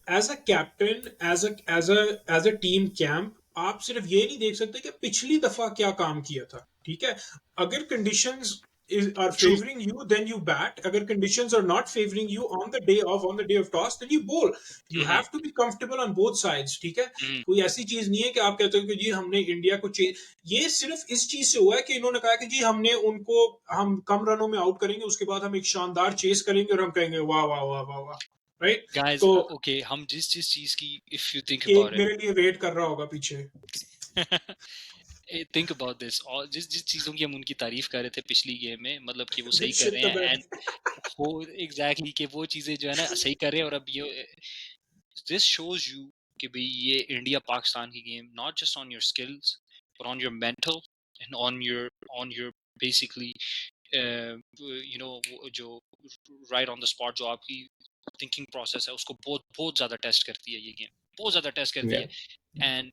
as a captain as a team camp आप सिर्फ ये नहीं देख सकते कि पिछली दफा क्या काम किया था. ठीक है अगर conditions are True. favoring you then you bat. अगर conditions are not favoring you on the day of toss then you bowl. You have to be comfortable on both sides. ठीक है कोई ऐसी चीज नहीं है कि आप कहते हो कि जी हमने इंडिया को ये सिर्फ इस चीज से हुआ है कि इन्होंने कहा कि जी हमने उनको हम कम रनों में आउट करेंगे उसके बाद हम एक शानदार चेस करेंगे और हम कहेंगे वाह वाह वाह वाह वाह. राइट Guys, तो okay, हम जिस चीज की if you think एक about it. मेरे लिए वेट कर रहा होगा पीछे. Think about this. और जिस चीजों की हम उनकी तारीफ कर रहे थे पिछली गेम में मतलब कि वो सही कर Shit रहे the हैं bed. and वो exactly कि वो चीजें जो है ना सही कर रहे हैं और अब ये this shows you कि भाई ये इंडिया पाकिस्तान की game not just on your skills but on your mental and on your basically you know जो right on the spot जो आपकी thinking process है उसको बहुत बहुत ज्यादा टेस्ट करती है ये गेम बहुत ज्यादा टेस्ट करती है and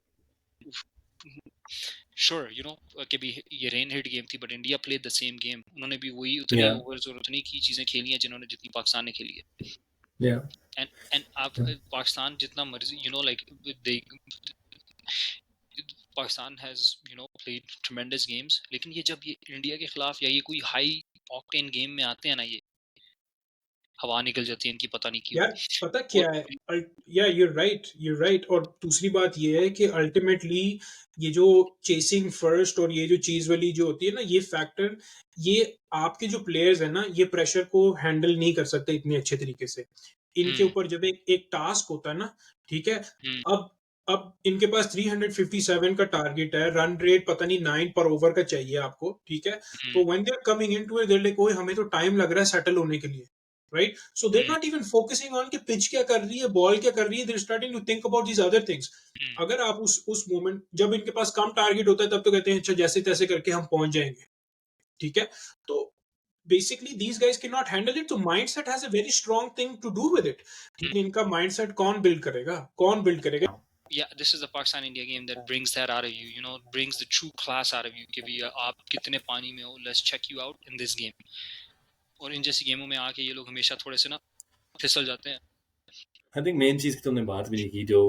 sure you know कि भी ये रेन हिट गेम थी but India played the same game. उन्होंने भी वही उतने ओवर्स और उतनी की चीजें खेली हैं जिन्होंने जितनी पाकिस्तान ने खेली है. and आप पाकिस्तान जितना मर्जी you know like they Pakistan has you know played tremendous games लेकिन ये जब ये इंडिया के खिलाफ या ये कोई हाई ऑक्टेन गेम में आते हैं ना ये हवा निकल जाती है इनकी, पता नहीं क्यों। यार पता क्या और है, या you're right। और दूसरी बात ये है कि अल्टीमेटली ये जो चेसिंग फर्स्ट और ये जो चीज वाली जो होती है ना, ये फैक्टर, ये आपके जो प्लेयर्स है ना, ये प्रेशर को हैंडल नहीं कर सकते इतने अच्छे तरीके से। इनके हम्म ऊपर जब एक टास्क होता है ना, ठीक है, हम्म अब इनके पास 357 का टारगेट है, रन रेट पता नहीं 9 पर ओवर का चाहिए आपको, ठीक है। हम्म तो when they are coming into it, they like ओए हमें तो टाइम लग रहा है सेटल होने के लिए, right. So they are hmm not even focusing on कि पिच क्या कर रही है, बॉल क्या कर रही है, they are starting to think about these other things. Hmm अगर आप उस मोमेंट जब इनके पास कम टारगेट होता है तब तो कहते हैं अच्छा जैसे तैसे करके हम पहुंच जाएंगे, ठीक है। तो basically these guys can not handle it, तो mindset has a very strong thing to do with it. Hmm. ठीक है, इनका माइंडसेट कौन बिल्ड करेगा, कौन बिल्ड करेगा? Yeah, this is the Pakistan India game that brings that out of you, you know, brings the true class out of you कि भी आप कितने पानी में हो, let's check you out in this game। और इन जैसी गेमों में आके ये लोग हमेशा थोड़े से ना फिसल जाते हैं। आई थिंक मेन चीज की तुमने बात भी नहीं की, जो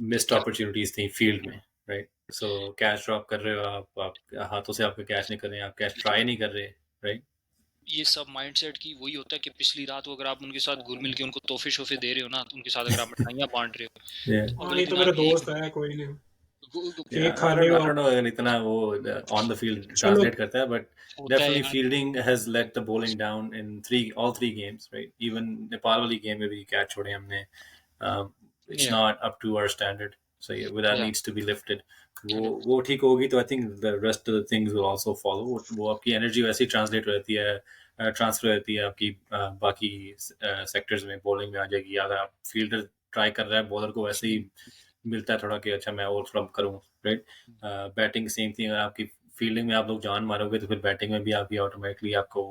मिस्ड क्या? अपॉर्चुनिटीज थी फील्ड में, राइट। सो कैच ड्रॉप कर रहे हो आप हाथों से आपके कैच नहीं कर रहे हैं, आप कैच ट्राई नहीं कर रहे, राइट। ये सब माइंडसेट की वही होता है कि पिछली रात को अगर आप उनके साथ घुल मिल के उनको तोहफे शोफे दे रहे हो ना, तो उनके साथ अगर आप मिठाइयाँ बांट रहे हो, Yeah. तो हाँ अगले ये तो दिन मेरा आके दोस्त है, कोई नहीं, Yeah, केक खा ले I don't आप। know अगर इतना वो on the field चलो, translate करता है, but होता है definitely यार। fielding has let the bowling down in all three games, right? Even Nepal वाली game में भी catch छोड़े हमने, it's Yeah, not up to our standard, so yeah, that yeah, needs to be lifted. वो 100%। ठीक होगी तो I think the rest of the things will also follow. वो आपकी energy वैसे ही translate हो जाती है, transfer हो जाती है आपकी बाकी sectors में, bowling में आ जाएगी। या आप fielder try कर रहा है, bowler को वैसे ही मिलता है थोड़ा कि अच्छा मैं और थोड़ा करूँ, राइट। बैटिंग सेम थिंग, अगर आपकी फील्डिंग में आप लोग जान मारोगे तो फिर बैटिंग में भी आपकी ऑटोमेटिकली आपको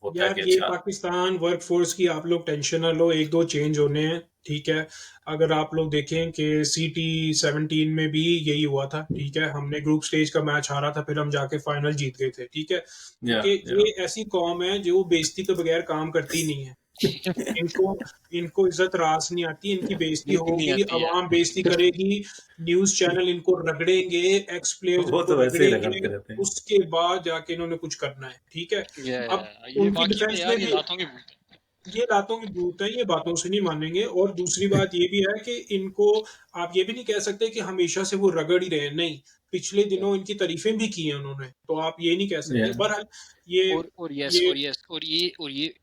होता है यार कि ये अच्छा। पाकिस्तान वर्कफोर्स की आप लोग टेंशन ना लो, एक दो चेंज होने हैं, ठीक है। अगर आप लोग देखें कि CT17 में भी यही हुआ था, ठीक है, हमने ग्रुप स्टेज का मैच हारा था, फिर हम जाके फाइनल जीत गए थे, ठीक है। या क्योंकि या ये ऐसी कौम है जो बेइज्जती के बगैर काम करती नहीं है। इनको इनको इज्जत रास नहीं आती, इनकी बेइज्जती बिल्कुल नहीं होगी, आती है। अवाम बेइज्जती करेगी, न्यूज चैनल इनको रगड़ेंगे, एक्स प्लेयर्स वो इनको तो वैसे ही रगड़ेंगे, रगड़ते रहते हैं। उसके बाद जाके इन्होंने कुछ करना है, ठीक है। अब ये उनकी बाकी में डिफेंस में यार ये भी लातों के भूत है। ये बातों की भूत है, ये बातों से नहीं मानेंगे। और दूसरी बात ये भी है कि इनको आप ये भी नहीं कह सकते कि हमेशा से वो रगड़ ही रहे हैं, नहीं, पिछले दिनों इनकी तारीफें भी की हैं उन्होंने, तो आप ये नहीं कह या सकते। बहरहाल ये और यस ये और यस और ये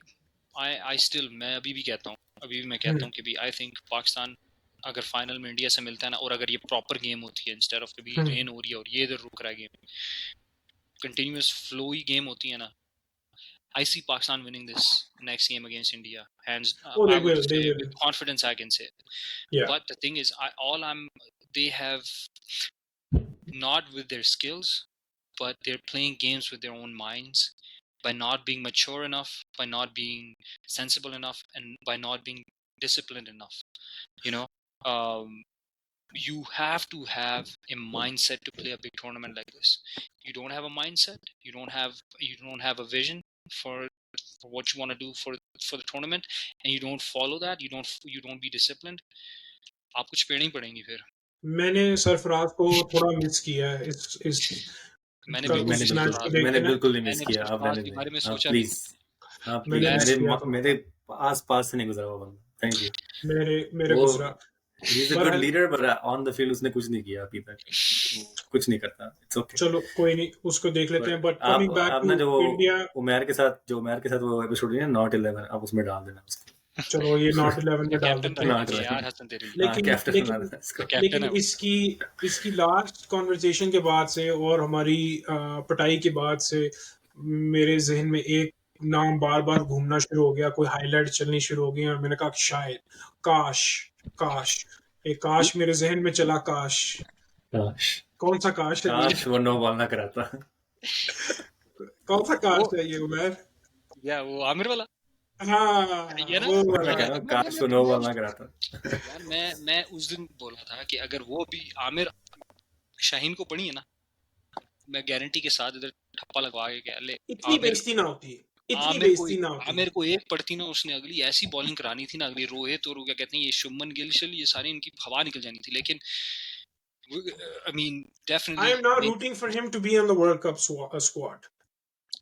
आई स्टिल, मैं अभी भी कहता हूँ, अभी भी मैं कहता हम्म, हूँ कि भी आई थिंक पाकिस्तान अगर फाइनल में इंडिया से मिलता है ना, और अगर ये प्रॉपर गेम होती है इंस्टेड ऑफ कभी हम्म। रेन हो रही है और ये इधर रुक रहा है गेम, कंटिन्यूअस फ्लो ही गेम होती है ना, I see Pakistan winning this next game against India. Hands, Oh, I they would will, they say will, with confidence I can say. yeah। But the thing is, they have not with their skills, but they're playing games with their own minds by not being mature enough, by not being sensible enough, and by not being disciplined enough. You know, you have to have a mindset to play a big tournament like this. You don't have a mindset, you don't have a vision for what you want to do for the tournament, and you don't follow that, you don't be disciplined, आप कुछ पेड़ ही पड़ेंगी फिर। मैंने सरफराज को थोड़ा miss किया है इस मैंने कल बिल्कुल उस नहीं मैच को देख के मैंने ना, बिल्कुल नहीं मिस मैंने भी किया। आप सरफराज रहने के दें, बारे में आप सोचा नहीं। प्लीज, आप मैंने प्लीज मिस किया था, मेरे आस पास से नहीं गुजरा वो बंदा। Thank you. मेरे वो गुजरा। ही इज अ गुड बहरहाल leader, but on the field उसने कुछ नहीं किया अभी तक, वो कुछ नहीं करता। It's okay. चलो कोई नहीं, उसको देख लेते बट हैं। बट आप कमिंग बैक ना टू जो इंडिया, उमेर के साथ वो एपिसोड है नॉट 11, आप उसमें डाल देना उसको। चलो ये नॉट 11 ये में डाल कैप्टन देते हैं। रखना नॉट चाहिए 11, यार हसन तेरे लिए। हाँ लेकिन कैप्टन बना लेकिन देना इसको। कैप्टन लेकिन है वो। इसकी लास्ट कॉन्वर्सेशन के बाद से और हमारी पटाई के बाद से मेरे जहन में एक नाम बार बार घूमना शुरू हो गया, कोई हाईलाइट चलनी शुरू हो गई, और मैंने कहा कि शायद, काश, काश, एक काश मेरे जहन में चला, काश। काश, कौन सा काश है ये? काश वो नो बॉल ना कराता। कौन सा वो काश है ये उमर? या वो आमिर वाला ये हाँ ना। वो मैं वाला। कह रहा हूँ मैं काश मैं वो नो मैं बॉल ना कराता। यार मैं उस दिन बोला था कि अगर वो भी आमिर शाहीन को पड़ी है ना, मैं गारंटी के साथ इधर ठप्पा लगवा के कह ले, इतनी आमिर बेइज्जती ना होती, इतनी आमिर को बेइज्जती ना होती। आमिर को एक पड़ती ना, उसने अगली ऐसी बॉलिंग करानी थी ना, अगली रोहित और क्या कहते हैं ये शुभमन गिल शिल, ये सारी इनकी हवा निकल जानी थी। लेकिन I mean I am now definitely rooting for him to be on the World Cup squad.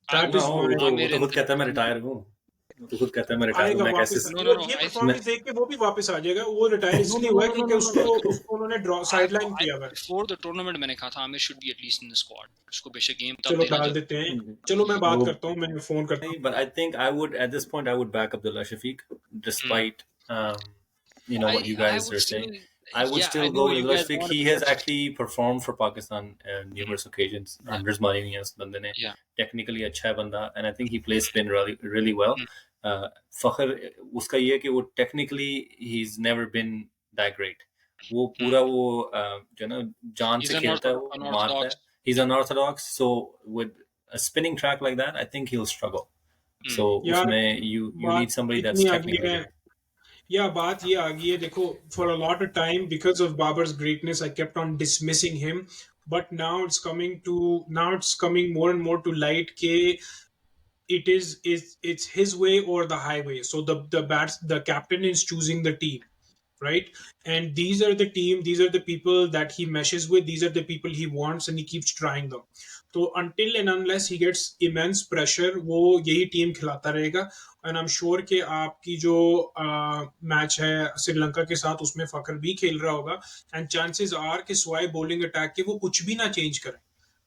I That would is no, my वो तो आमिर खुद कहता है मैं रिटायर हूँ। तो खुद कहता है मैं रिटायर हूँ, आएगा मैं वापस। कैसे No, no, वो no. ये I परफॉर्मेंस देख के वो भी वापस आ जाएगा। वो रिटायर no इसलिए no हुआ no है no no क्योंकि no no उसको उन्होंने ड्रॉ साइडलाइन किया हुआ है। before the tournament मैंने कहा था Amir should be at least in the squad. उसको बेशक गेम तब चलो देना डाल जब देते हैं। चलो मैं बात वो करता हूँ, मैं फोन करता हूँ। but I think I would at this point I would back Abdullah Shafiq despite what you I guys would are still, saying. I would yeah, I still know go with you Abdullah guys Shafiq. want He to, has but actually performed for Pakistan on numerous occasions. yeah, 100s मारी हुई हैं उस बंदे ने. yeah. Technically अच्छा है बंदा, and I think he plays spin really well. फखर उसका ये है कि वो technically he's never been that great. वो पूरा वो जो है ना जान He's से an खेलता है, वो मारता है. unorthodox. He's unorthodox, so with a spinning track like that, I think he'll struggle. So यार उसमें you बात need somebody that's इतनी आ गई technically है, good. या बात ये आ गई है, देखो, for a lot of time because of Babar's greatness I kept on dismissing him, but now it's coming more and more to light के it's his way or the highway. So the captain is choosing the team, right? And these are the people that he meshes with, these are the people he wants, and he keeps trying them. So until and unless he gets immense pressure, वो यही team खिलाता रहेगा. And I am sure कि आपकी जो match है श्रीलंका के साथ उसमें फकर भी खेल रहा होगा, एंड चांसेस आर कि स्वाई बॉलिंग अटैक के वो कुछ भी ना चेंज करें.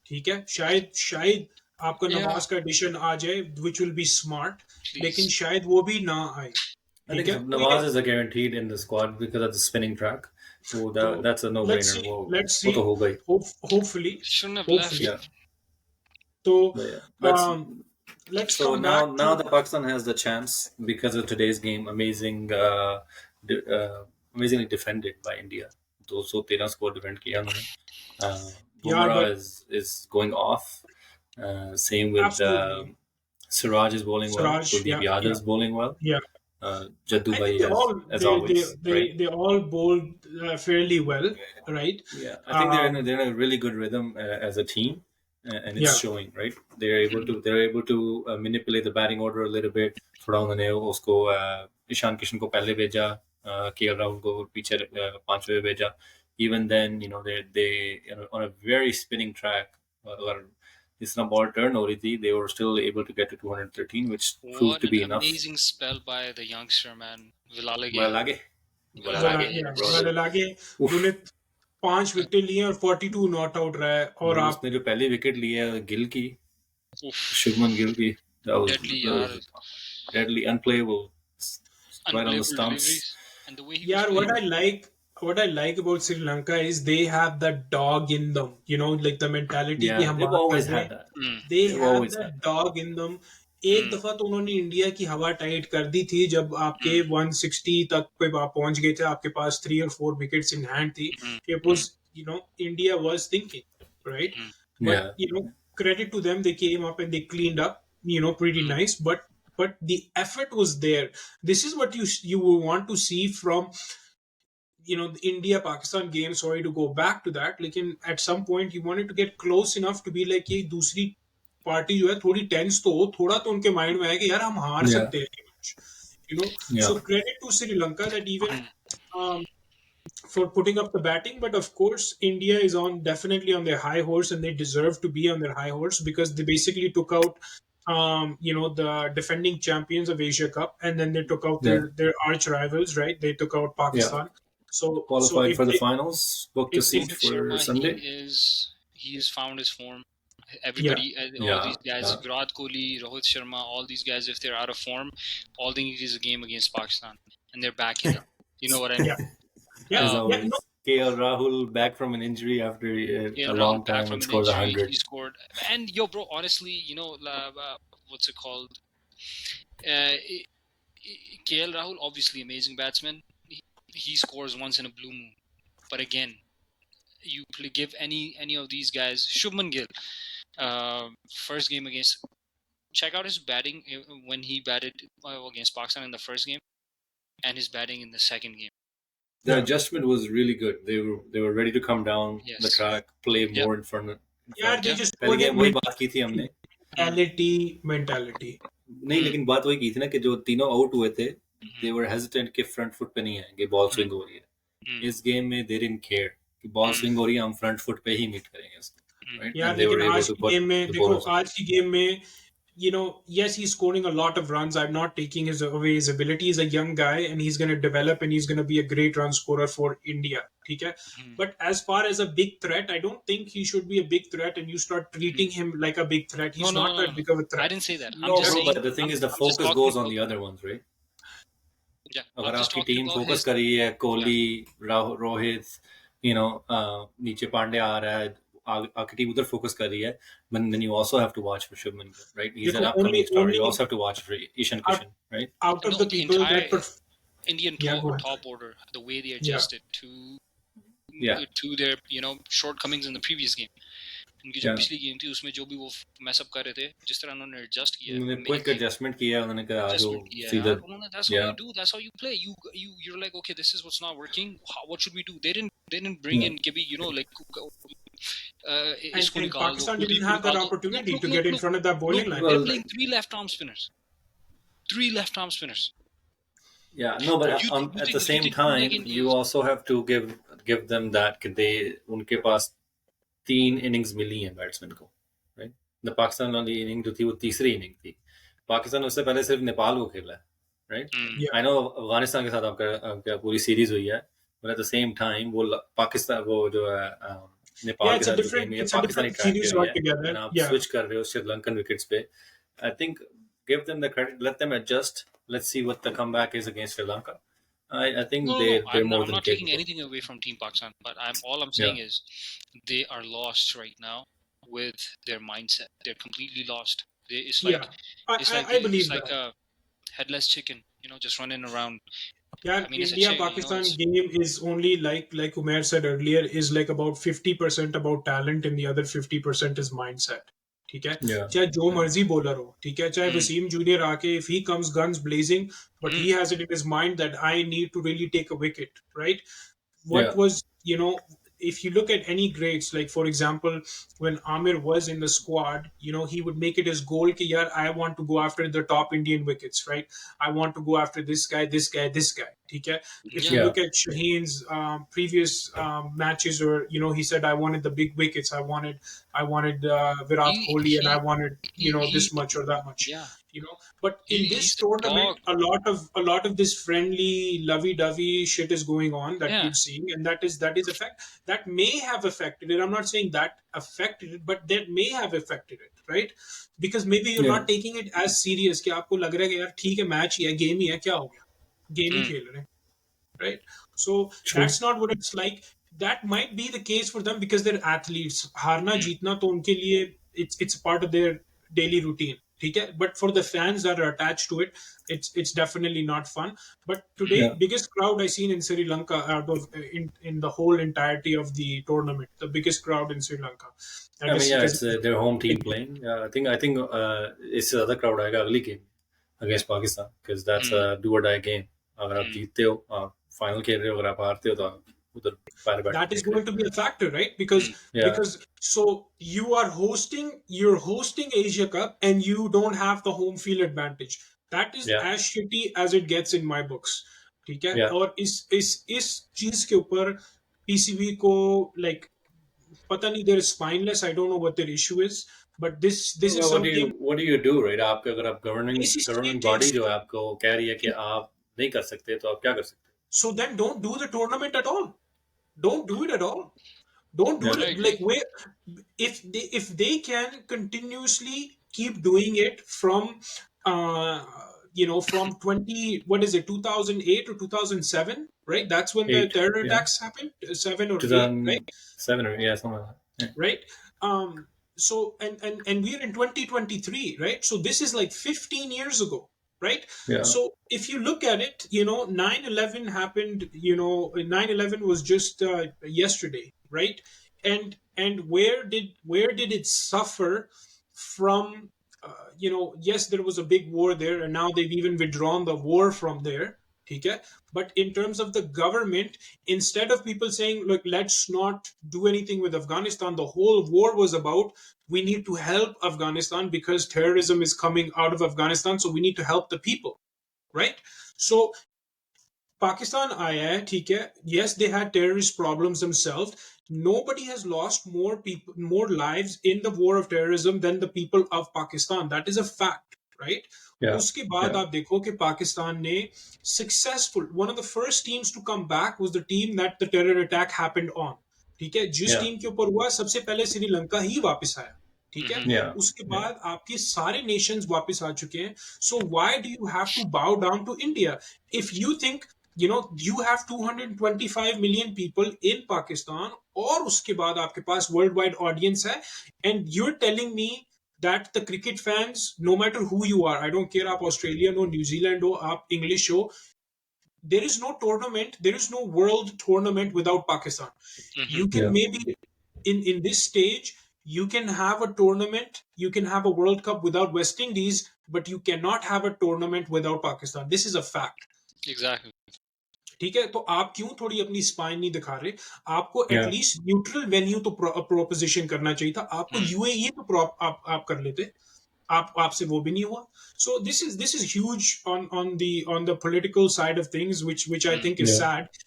ठीक है, शायद आपका Yeah, नवाज का एडिशन आ जाए विच विल बी स्मार्ट, लेकिन please. शायद वो भी ना आए. I ठीक think है, तो ये Nawaz is a guaranteed in the squad because of the spinning track. वो तो that's a लेट्स no-brainer. सी, वो तो होगा ही. Hopefully Shouldn't have left. Hopefully. Yeah. तो But yeah. Let's let's so come back now to. the Pakistan has the chance because of today's game. Amazingly defended by India. 213 score defend किया उन्होंने. यार Bumrah but is going off. Same with absolutely Siraj is bowling well. Siraj, Kuldeep Yadav is bowling well. yeah. Jaddu I Bhai think they has, all as always, right? they all bowled fairly well, right? Yeah, I think they're Um, in a really good rhythm as a team, and it's yeah, showing, right? They're able to manipulate the batting order a little bit. थोड़ा उन्होंने उसको ईशान किशन को पहले भेजा, KL Rahul को पीछे पांचवें भेजा. Even then, they on a very spinning track. अगर इस तरह बॉल टर्न हो रही थी, they were still able to get to 213, which proved What to an be enough. amazing spell by the youngster, man. Villalage. Well, आगे वाले लागे उन्होंने 5 विकेट लिए और 42 नॉट आउट रहा है. और आप उसने जो पहली विकेट ली है गिल की, Oof. शुभमन गिल की, that Deadly, was yaar. deadly unplayable, right on the Unplayable stumps. deliveries. And the way he was Yeah, playing. what I like about Sri Lanka is they have that dog in them. Like the mentality कि Yeah, हम they've बात कर always रहे हैं. had that. They They've have always that had that. dog in them. एक दफा तो उन्होंने इंडिया की हवा टाइट कर दी थी जब आपके 160 तक पे आप पहुंच गए थे, आपके पास 3 और 4 विकेट्स इन हैंड थी. It was, India was thinking, right? But Yeah. credit to them, they came up and they cleaned up, pretty nice. But the effort was there. This is what you will want to see from the India Pakistan game. Sorry to go back to that, लेकिन at some point you wanted to get close enough to be like ये दूसरी party जो है थोड़ी tense तो हो, थोड़ा तो उनके माइंड में आया कि यार हम हार Yeah. सकते हैं Yeah. So credit to Sri Lanka that even for putting up the batting, but of course India is definitely on their high horse, and they deserve to be on their high horse because they basically took out the defending champions of Asia Cup, and then they took out their arch rivals, right? They took out Pakistan. So Qualified if for the they, finals, booked a if seat Rohit for Sharma, Sunday. he has found his form. Everybody, all these guys, Yeah. Virat Kohli, Rohit Sharma, all these guys, if they're out of form, all they need is a game against Pakistan, and they're back in it. You know what I mean? As yeah, always. no, KL Rahul back from an injury after a long time and scores 100. He scored, and yo, bro, honestly, what's it called? KL Rahul, obviously amazing batsman. He scores once in a blue moon, but again, you give any of these guys, Shubman Gill, first game against. Check out his batting when he batted against Pakistan in the first game, and his batting in the second game. The adjustment was really good. They were ready to come down the Yes. track, play more in front. yeah, they just पहले game वही बात की थी हमने. mentality. नहीं, लेकिन बात वही की थी ना कि जो तीनों आउट हुए थे, they were hesitant कि फ्रंट फुट पे नहीं आएंगे, बॉल स्विंग हो रही है. इस गेम में they didn't care कि बॉल स्विंग हो रही है, हम फ्रंट फुट पे ही मीट करेंगे उसको. Right? यार And they were लेकिन able आज to की put गेम में the देखो, bowlers on. आज की गेम में yes, he's scoring a lot of runs. I'm not taking away his ability. He's a young guy and he's going to develop and he's going to be a great run scorer for India. Okay? mm, But as far as a big threat, I don't think he should be a big threat and you start mm. treating him like a big threat. No, He's no, not no, no, that no. big of a I threat. didn't say that. I'm No, just bro, Okay? saying. but the thing is the I'm just focus talking goes on about. the other ones, right? Yeah, अगर I'm just आपकी talking team about focus his. कर रही है, Yeah. Kohli, Rohit, नीचे पांडे आ रहा है, आपकी team उधर फोकस कर रही है, but then you also have to watch for Shubman Gill, right? He's an देखो, upcoming star. You only also have to watch for Ishan out, Kishan, right? out of No, the the people entire that Indian yeah, go ahead. top order, the way they Yeah. adjusted Yeah, to their shortcomings in the previous game. उनकी जो yeah. पिछली game थी उसमें जो भी वो mess up कर रहे थे, जिस तरह उन्होंने एडजस्ट किया है, उन्होंने क्विक एडजस्टमेंट किया, उन्होंने कहा आ जाओ adjustment किया है सीधा, यार उन्होंने. That's how yeah, you do, that's how you play. You're like, okay, this is what's not working. What should we do? They didn't bring yeah, in Kibby, like इसको And निकाल दो, Pakistan कुलदीप didn't को have that निकाल दो. opportunity Look, to look, get in look, front of that bowling look. line. They're well, playing three left-arm spinners. Three left-arm spinners. yeah, no, but You think at the you same think time, Indians you also have to give them that कि they उनके पास 3 innings मिली हैं batsman को, right? The Pakistan वाली inning जो थी वो तीसरी inning थी. पाकिस्तान उससे पहले सिर्फ नेपाल को खेला है, right? Yeah. I know Afghanistan के साथ आपका पूरी सीरीज हुई है, but at the same time वो पाकिस्तान वो जो है नेपाल Yeah, के साथ जो गेम है it's a Pakistani different track पे series हुई है, altogether. एंड आप Yeah. स्विच कर रहे हो श्रीलंकन विकेट्स पे. I think give them the credit, let them adjust. Let's see what the comeback is against Sri Lanka. I think No, they're more I'm than not taking capable. anything away from Team Pakistan, but all I'm saying is they are lost right now with their mindset. They're completely lost. It's like Yeah, I believe that. a headless chicken, just running around. Yeah, I mean, it's a India chicken, Pakistan game is only like Umair said earlier, is like about 50% about talent and the other 50% is mindset. ठीक है, Yeah, चाहे जो मर्जी bowler हो, ठीक है, चाहे Mm. Wasim junior आके if he comes guns blazing, but he has it in his mind that I need to really take a wicket, right? What yeah, was, if you look at any greats, like for example, when Amir was in the squad, he would make it his goal ki, yaar, I want to go after the top Indian wickets, right? I want to go after this guy, this guy, this guy. Okay? If you Yeah. yeah, look at Shaheen's previous matches, or he said, I wanted the big wickets, I wanted Virat He Kohli, and I he wanted he this much or that much. yeah. But in He's this the tournament, dog. a lot of this friendly, lovey-dovey shit is going on that Yeah. we're seeing, and that is effect that may have affected it. I'm not saying that affected it, but that may have affected it, right? Because maybe you're yeah, not taking it as serious कि आपको लग रहा है कि यार ठीक है, match ही है, गेम ही है, क्या हो गया, गेम ही Mm. खेल रहे हैं, right? So true. that's not what it's like. That might be the case for them because they're athletes. हारना जीतना तो उनके लिए it's part of their daily routine. ठीक है? But for the fans that are attached to it, it's definitely not fun. But today, Yeah. biggest crowd I seen in Sri Lanka out of in the whole entirety of the tournament, the biggest crowd in Sri Lanka. I mean, yeah, it's their home team playing. Yeah, I think it's the other crowd आएगा अगली game against Pakistan because that's a do or die game. अगर आप जीतते हो, आप final खेल रहे हो, अगर आप हारते हो तो आप उधर पैर बैठ that के is देख रहे going to be a factor, right? Because Yeah. because so you're hosting Asia Cup and you don't have the home field advantage. That is Yeah. as shitty as it gets in my books. ठीक है? Yeah. और इस चीज के ऊपर PCB को like पता नहीं, they're spineless. I don't know what their issue is, but this is Well, something. what do you do, right? आपके अगर आप governing ACC body takes, जो है आपको कह रही है कि आप नहीं कर सकते, तो आप क्या कर सकते? so then don't do the tournament at all. Don't do it at all. Don't do Yeah. it like where if they can continuously keep doing it from from 20, what is it, 2008 or 2007, right? That's when the 8, terror yeah. attacks happened, 7 or 8, right? 2007 or yeah, something like that. Yeah. Right. So and we're in 2023, right? So this is like 15 years ago, right? Yeah. So if you look at it, 9/11 happened, 9/11 was just yesterday, right? And where did it suffer from? Yes, there was a big war there, and now they've even withdrawn the war from there. Okay? But in terms of the government, instead of people saying, look, let's not do anything with Afghanistan, the whole war was about, we need to help Afghanistan because terrorism is coming out of Afghanistan, so we need to help the people, right? So Pakistan आया है, ठीक है, yes they had terrorist problems themselves. Nobody has lost more people, more lives in the war of terrorism than the people of Pakistan. That is a fact, right? Yeah. उसके बाद Yeah. आप देखो कि पाकिस्तान ने successful, one of the first teams to come back was the team that the terror attack happened on. ठीक है, जिस Yeah. Team के ऊपर हुआ सबसे पहले श्रीलंका ही वापस आया, ठीक है, Yeah. उसके Yeah. बाद आपके सारे नेशंस वापस आ चुके हैं. So why do you have to bow down to India? If you think you have 225 million people in Pakistan, और उसके बाद आपके पास वर्ल्ड वाइड ऑडियंस है, and you're telling me that the cricket fans, no matter who you are, I don't care, आप Australian हो, New Zealand हो, आप English हो, there is no tournament, there is no world tournament without Pakistan. You can Yeah. maybe in this stage you can have a tournament, you can have a World Cup without West Indies, but you cannot have a tournament without Pakistan. This is a fact. Exactly. ठीक है, तो आप क्यों थोड़ी अपनी spine नहीं दिखा रहे? आपको Yeah. एटलीस्ट न्यूट्रल वेन्यू तो प्रोपोजिशन करना चाहिए था. आपको यूएई तो आप कर लेते. आपसे वो भी नहीं हुआ. So this is huge on the political side of things, which I think is Yeah. sad.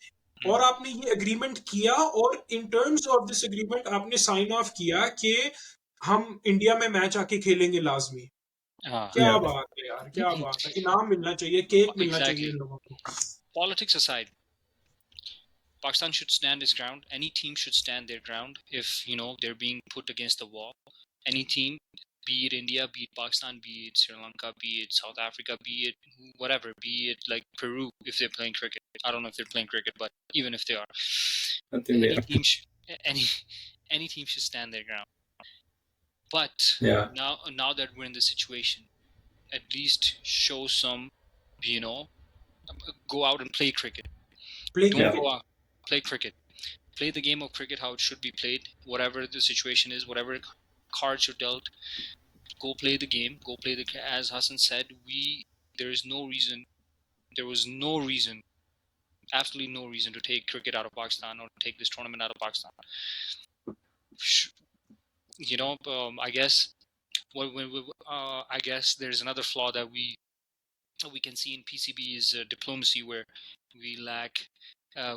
और आपने ये एग्रीमेंट किया, और इन टर्म्स ऑफ दिस एग्रीमेंट आपने साइन ऑफ किया कि हम इंडिया में मैच आके खेलेंगे लाजमी. क्या Yeah. बात है यार, क्या बात है. इनाम मिलना चाहिए, केक मिलना चाहिए Exactly. इन लोगों को. Politics aside, Pakistan should stand its ground. Any team should stand their ground if they're being put against the wall. Any team, be it India, be it Pakistan, be it Sri Lanka, be it South Africa, be it whatever, be it like Peru if they're playing cricket. I don't know if they're playing cricket, but even if they are, I think they are. any team should stand their ground. But Yeah. now that we're in this situation, at least show some, go out and play cricket. Don't go out, play cricket. Play the game of cricket how it should be played. Whatever the situation is, whatever cards you're dealt, go play the game. Go play the. As Hassan said, there was no reason, absolutely no reason to take cricket out of Pakistan or take this tournament out of Pakistan. I guess I guess there's another flaw that we can see in PCB's diplomacy, where we lack a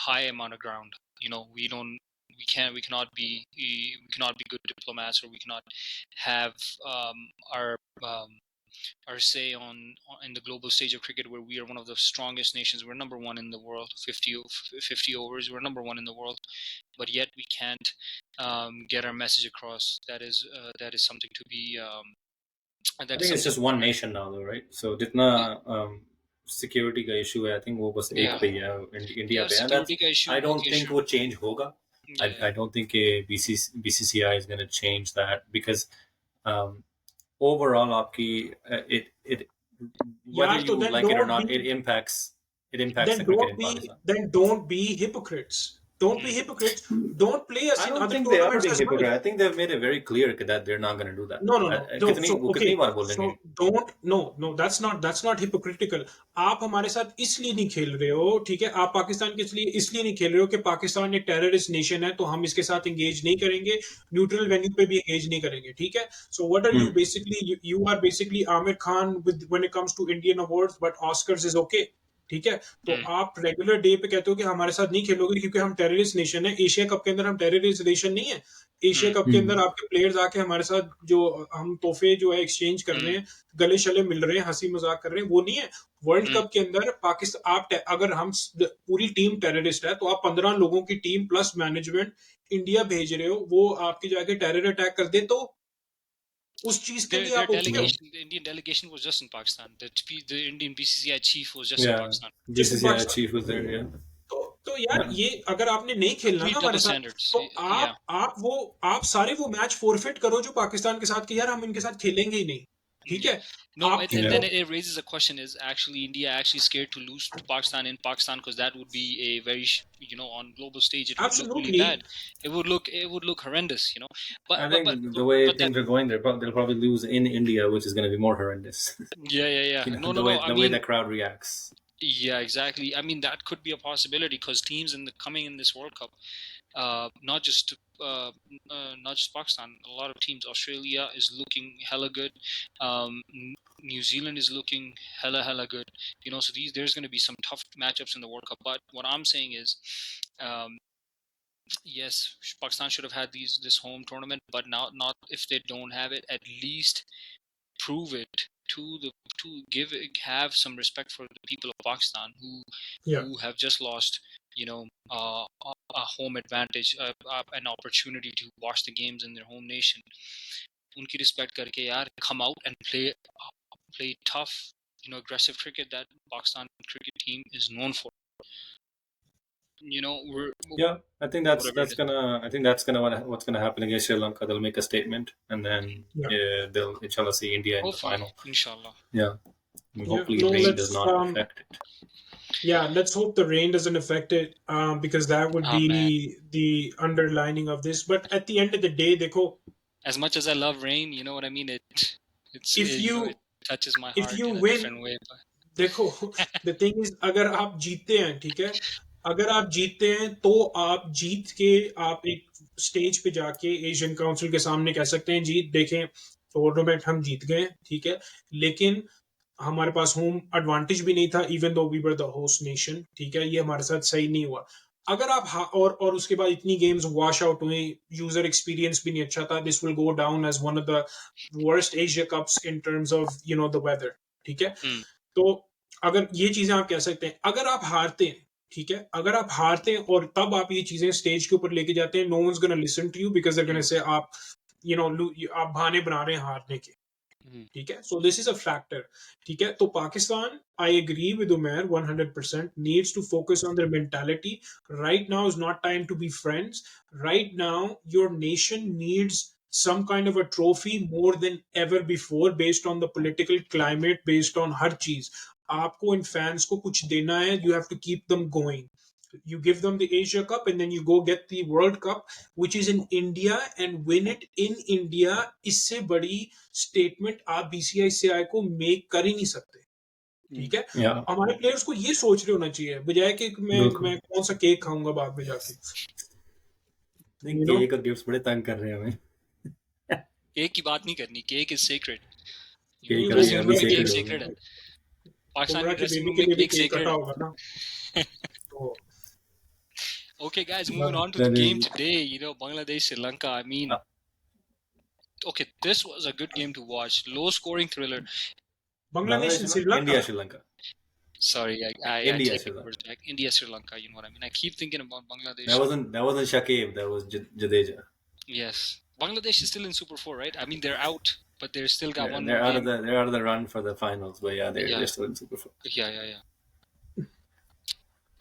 high amount of ground. We cannot be good diplomats, or we cannot have our say in the global stage of cricket, where we are one of the strongest nations. We're number one in the world. 50 overs, we're number one in the world, but yet we can't get our message across. That is something to be. I think it's just one nation now, though, right? So जितना security का issue है, I think वो बस एक पे है, India पे, and that's, I don't think वो change होगा. I don't think BCCI is going to change that, because overall आपकी it whether you like it or not, it impacts the cricket in Pakistan. Then don't be hypocrites. Don't be hypocrites. Don't play us in other tournaments. I don't think they are being hypocrite. I think they've made it very clear that they're not going to do that. No. कितनी बार बोलेंगे? So don't. No. That's not hypocritical. आप हमारे साथ इसलिए नहीं खेल रहे हो, ठीक है? आप पाकिस्तान के इसलिए नहीं खेल रहे हो कि पाकिस्तान एक टेररिस्ट नेशन है, तो हम इसके साथ एंगेज नहीं करेंगे, न्यूट्रल वेन्यू पे भी एंगेज नहीं करेंगे, ठीक है? So what are you basically? You are basically Amir Khan when it comes to Indian awards, but Oscars is okay. ठीक है, तो आप रेगुलर डे पे कहते हो कि हमारे साथ नहीं खेलोगे क्योंकि हम टेररिस्ट नेशन है. एशिया कप के अंदर हम टेररिस्ट नेशन नहीं है. एशिया कप के अंदर आपके प्लेयर्स आके हमारे साथ जो हम तोहफे जो है एक्सचेंज कर रहे हैं, गले शले मिल रहे हैं, हंसी मजाक कर रहे हैं, वो नहीं है. वर्ल्ड कप के अंदर पाकिस्तान, आप अगर हम पूरी टीम टेररिस्ट है, तो आप 15 लोगों की टीम प्लस मैनेजमेंट इंडिया भेज रहे हो, वो आपकी जाके टेरर अटैक कर दे, तो उस चीज के लिए आप the Indian delegation was just in Pakistan. The Indian BCCI chief was just in Pakistan. BCCI chief was there, yeah. तो यार ये अगर आपने नहीं खेलना ना हमारे साथ, तो आप सारे वो मैच फोरफिट करो जो पाकिस्तान के साथ, कि यार हम इनके साथ खेलेंगे ही नहीं, ठीक है? No, then it raises a question: is actually India actually scared to lose to Pakistan in Pakistan? Because that would be a very, on global stage, it would look really bad. It would look horrendous, But I think the way things are going, they'll probably lose in India, which is going to be more horrendous. Yeah. The way the crowd reacts. Yeah, exactly. I mean, that could be a possibility, because teams coming in this World Cup, not just not just Pakistan, a lot of teams. Australia is looking hella good. New Zealand is looking hella good. So there's going to be some tough matchups in the World Cup. But what I'm saying is, yes, Pakistan should have had this home tournament, but not if they don't have it. At least prove it to have some respect for the people of Pakistan who have just lost, a home advantage, an opportunity to watch the games in their home nation. Unki respect karke yaar, come out and play tough, aggressive cricket that Pakistan cricket team is known for. I think that's gonna what's gonna happen against Sri Lanka. They'll make a statement, and then they'll inshallah see India in the final. Inshallah. Yeah. Hopefully rain does not affect it. Yeah, let's hope the rain doesn't affect it, because that would be the underlining of this. But at the end of the day, dekho, as much as I love rain, you know what I mean. It touches my heart in a different way. देखो, the thing is, अगर आप जीतते हैं, ठीक है, अगर आप जीतते हैं तो आप जीत के आप एक स्टेज पे जाके एशियन काउंसिल के सामने कह सकते हैं, जी देखें टूर्नामेंट हम जीत गए, ठीक है, लेकिन हमारे पास होम एडवांटेज भी नहीं था, even though we were the host nation, ठीक है, ये हमारे साथ सही नहीं हुआ. अगर आप और उसके बाद इतनी गेम्स वॉश आउट हुए, यूजर एक्सपीरियंस भी नहीं अच्छा था, this will go down as one of the worst Asia cups in terms of the weather, ठीक है. तो अगर ये चीजें आप कह सकते हैं, अगर आप हारते हैं, ठीक है, अगर आप हारते हैं और तब आप ये चीजें स्टेज के ऊपर लेके जाते हैं, no one's gonna listen to you because they're gonna say आप आप बहाने बना रहे हैं हारने के, ठीक है. So this is a factor, ठीक है. तो Pakistan, I agree with Umar 100%, needs to focus on their mentality. Right now is not time to be friends. Right now your nation needs some kind of a trophy more than ever before, based on the political climate, based on हर चीज. आपको इन fans को कुछ देना है, you have to keep them going. You give them the Asia Cup and then you go get the World Cup, which is in India, and win it in India. इससे बड़ी statement आप BCCI को make कर ही नहीं सकते, ठीक है. हमारे players को ये सोच रहे होना चाहिए, बजाय कि मैं कौन सा केक खाऊंगा बाद में जाके. केक और गिफ्ट्स बड़े तंग कर रहे हैं हमें. केक की बात नहीं करनी. Cake is sacred. Cake sacred है. पाकिस्तान की ड्रेसिंग रूम में केक सेक्रेड होगा ना. Okay, guys, moving on to the game today. Bangladesh, Sri Lanka. I mean, okay, this was a good game to watch. Low-scoring thriller. Bangladesh and Sri Lanka. India, Sri Lanka. Sorry, I India, take it back. India, Sri Lanka. You know what I mean? I keep thinking about Bangladesh. That wasn't Shakib. That was Jadeja. Yes, Bangladesh is still in Super 4, right? I mean, they're out, but they're still got one more game. They're out of the run for the finals, but they're still in Super 4. Yeah.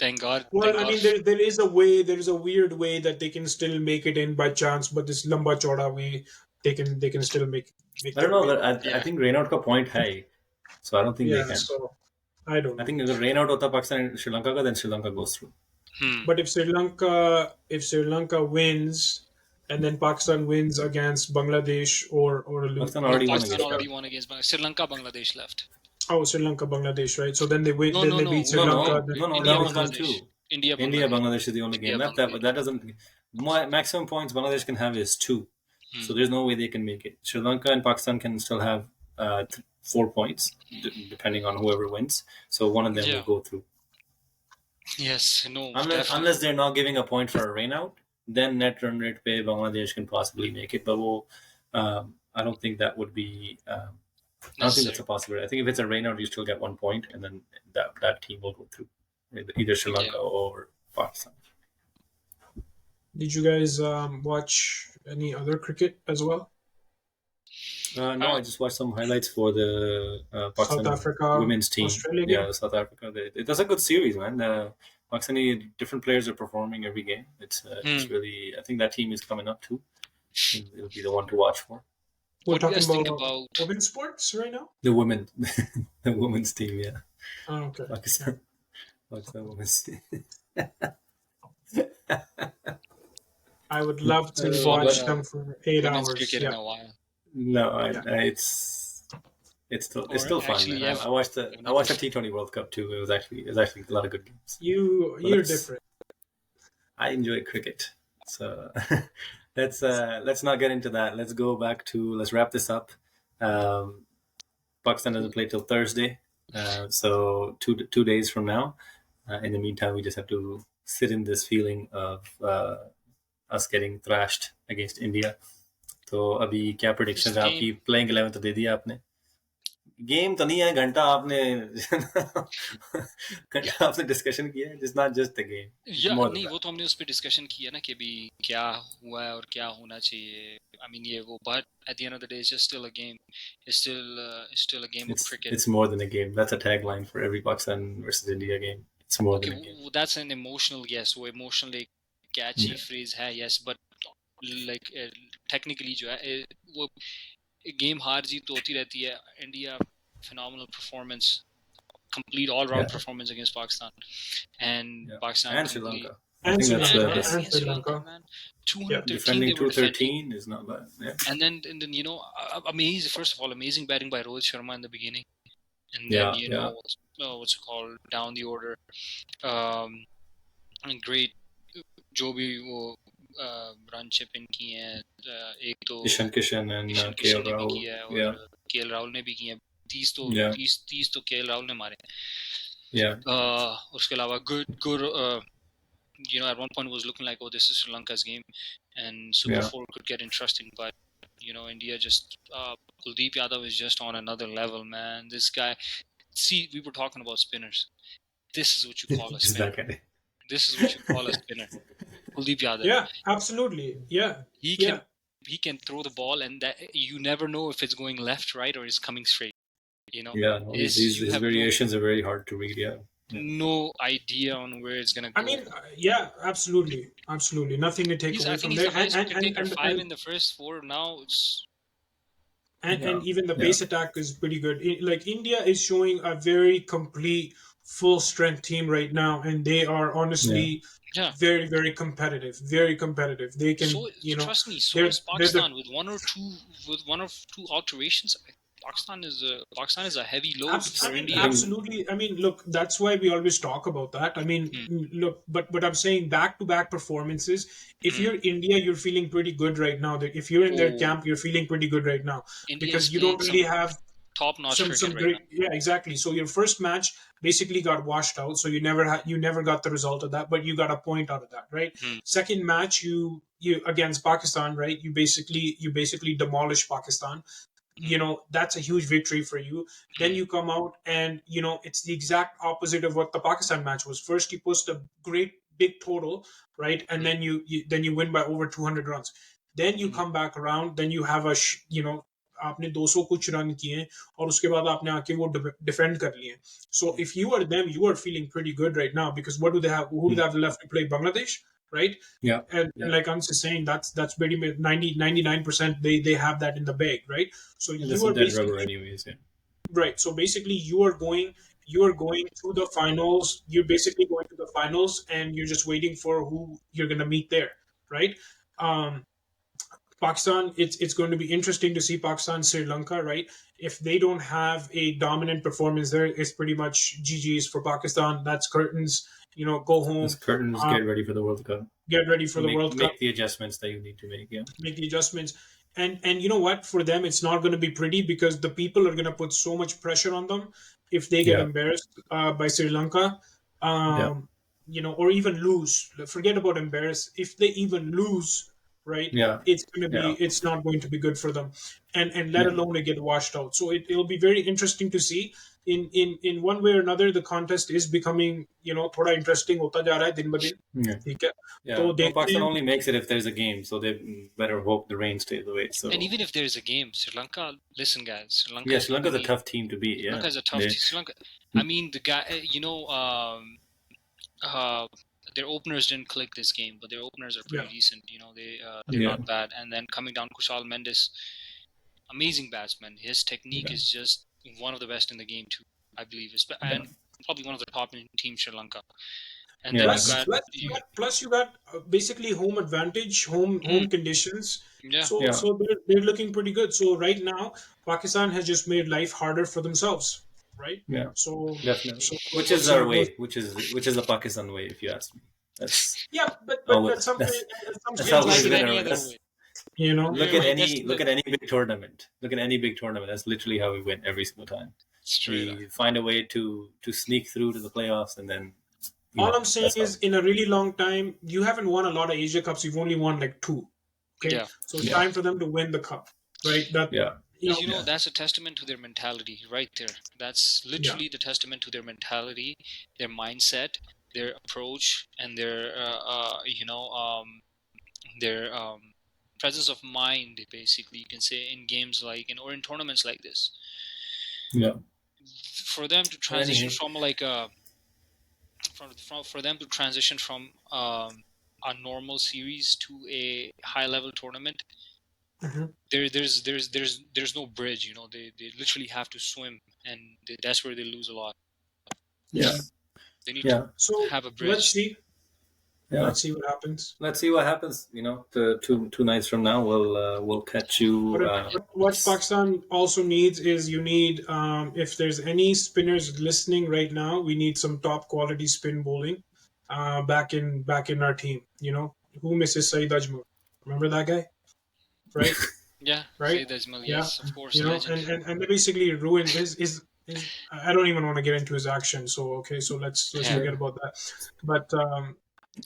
Thank God. Well, I mean, there is a way. There is a weird way that they can still make it in by chance, but this lamba choda way, they can still make. I don't know, but I think rainout ka point hai, so I don't think they can. So I don't know. I think if rainout hota Pakistan and Sri Lanka ka, then Sri Lanka goes through. But if Sri Lanka wins, and then Pakistan wins against Bangladesh or Pakistan already won against Bangladesh. Sri Lanka, Bangladesh left. Oh, Sri Lanka, Bangladesh, right? So then they win. They beat Sri Lanka. No, that was done too. India, Bangladesh is the only game left. That doesn't. Maximum points Bangladesh can have is 2. So there's no way they can make it. Sri Lanka and Pakistan can still have 4 points, depending on whoever wins. So one of them will go through. Yes, no. Unless they're not giving a point for a rain out, then net run rate pay Bangladesh can possibly make it. But I don't think that would be. I don't think that's a possibility. I think if it's a rain out, you still get 1 point, and then that team will go through, either Sri Lanka or Pakistan. Did you guys watch any other cricket as well? No, I just watched some highlights for the Pakistan South Africa women's team. Australia game? Yeah, South Africa. That's a good series, man. Pakistani different players are performing every game. It's really. I think that team is coming up too. It'll be the one to watch for. We're talking about women's sports right now? The women's team, yeah. Oh, okay. Pakistan women's team. I would love to watch them for 8 hours. Cricket in a while. No, it's still fun. Actually, I watched the T20 World Cup too. It was actually a lot of good games. You're different. I enjoy cricket, so let's not get into that. Let's wrap this up. Pakistan doesn't play till Thursday, so two days from now. In the meantime, we just have to sit in this feeling of us getting thrashed against India. तो अभी क्या predictions है आपकी? Playing 11 तो दे दिया आपने, game तो नहीं है, घंटा आपने डिस्कशन किया है, it's not just the game. नहीं, वो तो हमने उस पे डिस्कशन किया ना कि भी क्या हुआ है और क्या होना चाहिए। I mean, ये वो, but at the end of the day, it's just still a game. It's still a game of cricket. It's more than a game. That's a tagline for every Pakistan versus India game. It's more than a game. That's an emotional, yes, वो emotionally catchy phrase है, yes, but like technically जो है वो game हार जीत तो होती रहती है। India phenomenal performance, complete all-round performance against Pakistan, and Pakistan and Sri Lanka. I think that's Sri Lanka, man. 213 defending 213 is not bad. Yeah. And then you know, amazing. First of all, amazing batting by Rohit Sharma in the beginning, and then you know what's it called, down the order, and great जो भी वो run chip इन की हैं, एक तो Ishan Kishan and KL Rahul, और KL Rahul ने भी की है। 30 तो KL राहुल ने मारे। उसके अलावा good you know, at one point it was looking like, oh, this is Sri Lanka's game and Super 4 could get interesting, but you know, India just Kuldeep Yadav is just on another level, man. This guy, see, we were talking about spinners. This is what you call a spinner. This is what you call a spinner. Kuldeep Yadav. Yeah, absolutely. Yeah. He can throw the ball, and that you never know if it's going left, right, or it's coming straight. You know. Yeah, his variations are very hard to read. Yeah. No idea on where it's gonna go. I mean, yeah, absolutely. Nothing to take away from there. I think he's the highest 5 in the first 4 now. And even the base attack is pretty good. Like India is showing a very complete, full strength team right now, and they are honestly very, very competitive. Very competitive. They can, trust me. So is Pakistan with one or two alterations. Pakistan is a heavy load for India. Absolutely. I mean, look, that's why we always talk about that. I mean, look, but I'm saying back-to-back performances. If you're India, you're feeling pretty good right now. If you're in their camp, you're feeling pretty good right now. Because you don't really have top-notch some great. Yeah, exactly. So your first match basically got washed out. So you never got the result of that, but you got a point out of that, right? Second match, you against Pakistan, right? You basically demolish Pakistan. You know, that's a huge victory for you. Then you come out and, you know, it's the exact opposite of what the Pakistan match was. First, you post a great big total, right? And then you win by over 200 runs. Then you come back around, then you have आपने 200 कुछ run किए हैं और उसके बाद आपने आके वो डिफेंड कर लिए। So if you are them, you are feeling pretty good right now, because what do they have? Who do they have left to play? Bangladesh? Right? And like I'm just saying, that's pretty 99% they have that in the bag, right? So you are basically rubber anyways, right. So basically you are going to the finals. You're basically going to the finals, and you're just waiting for who you're gonna meet there, right? Pakistan, it's going to be interesting to see Pakistan, Sri Lanka, right? If they don't have a dominant performance there, it's pretty much GG's for Pakistan. That's curtains. You know, go home. It's curtains. Get ready for the World Cup. Get ready for the World Cup. Make the adjustments that you need to make. Yeah. Make the adjustments, and you know what? For them, it's not going to be pretty, because the people are going to put so much pressure on them if they get embarrassed by Sri Lanka. You know, or even lose. Forget about embarrassed. If they even lose, right? It's going to be. It's not going to be good for them, and let alone they get washed out. So it'll be very interesting to see. In one way or another, the contest is becoming, you know, थोड़ा interesting होता जा रहा है दिन ब दिन. ठीक है. So Pakistan only makes it if there's a game, so they better hope the rain stays away. So, and even if there's a game, Sri Lanka. Listen, guys, Sri Lanka. Yeah, Sri Lanka's a tough team to beat. Sri Lanka's a tough team. Sri Lanka. I mean, the guy, you know, their openers didn't click this game, but their openers are pretty decent. You know, they're not bad. And then coming down, Kushal Mendes, amazing batsman. His technique is just one of the best in the game too, I believe, and probably one of the top in Team Sri Lanka. And then plus you got basically home advantage, home conditions. So they're looking pretty good. So right now, Pakistan has just made life harder for themselves, right? Yeah. So definitely, which is our way, which is the Pakistan way, if you ask me. That's but some that's how we like win any our other race. way. You know, Look at That's any big tournament. Look at any big tournament. That's literally how we win every single time. straight up. We find a way to sneak through to the playoffs, and then all I'm saying that's how. is, in a really long time, you haven't won a lot of Asia Cups. You've only won like 2. Okay, Yeah. so it's Yeah. time for them to win the cup, right? That Yeah. You know, that's a testament to their mentality right there. That's literally the testament to their mentality, their mindset, their approach, and their their presence of mind, basically, you can say, in games like or in tournaments like this. Yeah. For them to transition Anyhow. from like a for them to transition from a normal series to a high level tournament, there's no bridge. You know, they literally have to swim, and that's where they lose a lot. Yeah. They need Yeah. to So have a let's bridge. see. Yeah. Let's see what happens. Let's see what happens. You know, two nights from now, we'll catch you. What Pakistan also needs is, you need, if there's any spinners listening right now, we need some top quality spin bowling back in our team. You know, who misses Saeed Ajmal? Remember that guy, right? Yeah, Right? Saeed Ajmal, Yeah, yes, of course, you a know, legend. and they basically ruined his. I don't even want to get into his action. So okay, so let's forget about that. But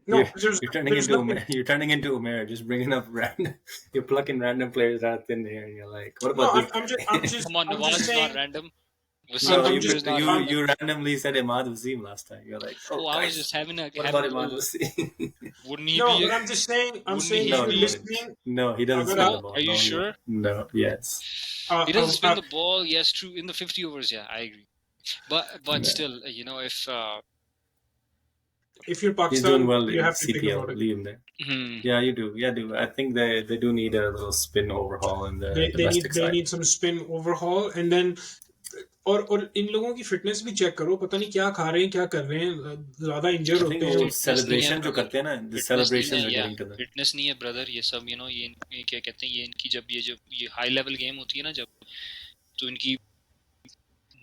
no, you're turning there's into nothing. You're turning into Umair, just bringing up random. You're plucking random players out of thin air, and you're like, "What No, about this I'm guy?" just Come on, I'm Nawaz just is not saying. random. No, Wasim I'm Akbar just is not you random. you randomly said Imad Wasim last time. You're like, "Oh, Oh, I was guys, just having a what about Imad oh, Wasim?" wouldn't he No, be? but I'm just saying. I'm Wouldn't saying he if No, you're he be? wouldn't. listening, No, he doesn't agar spin the aap, ball. Are you No, he sure? won't. No, yes. He doesn't spin आप, the ball. Yes, true. In the 50 overs, yeah, I agree. But Yeah. still, you know, if you're He's doing Pakistan, well you in have to think about CPL. it. Leave him there. hmm, Yeah, you do. Yeah, do. I think they do need a little spin overhaul in the They domestic they side. need some spin overhaul, and then और इन लोगों की fitness भी check करो. पता नहीं क्या खा रहे हैं, क्या कर रहे हैं. ज्यादा इंजर I think होते हैं. वो फिटनेस नहीं है celebration जो ब्रदर. करते हैं ना, the फिटनेस नहीं celebrations है are या getting to them. फिटनेस नहीं है ब्रदर. ये सब यू नो ये क्या कहते हैं, ये इनकी जब ये हाई लेवल गेम होती है ना, जब तो इनकी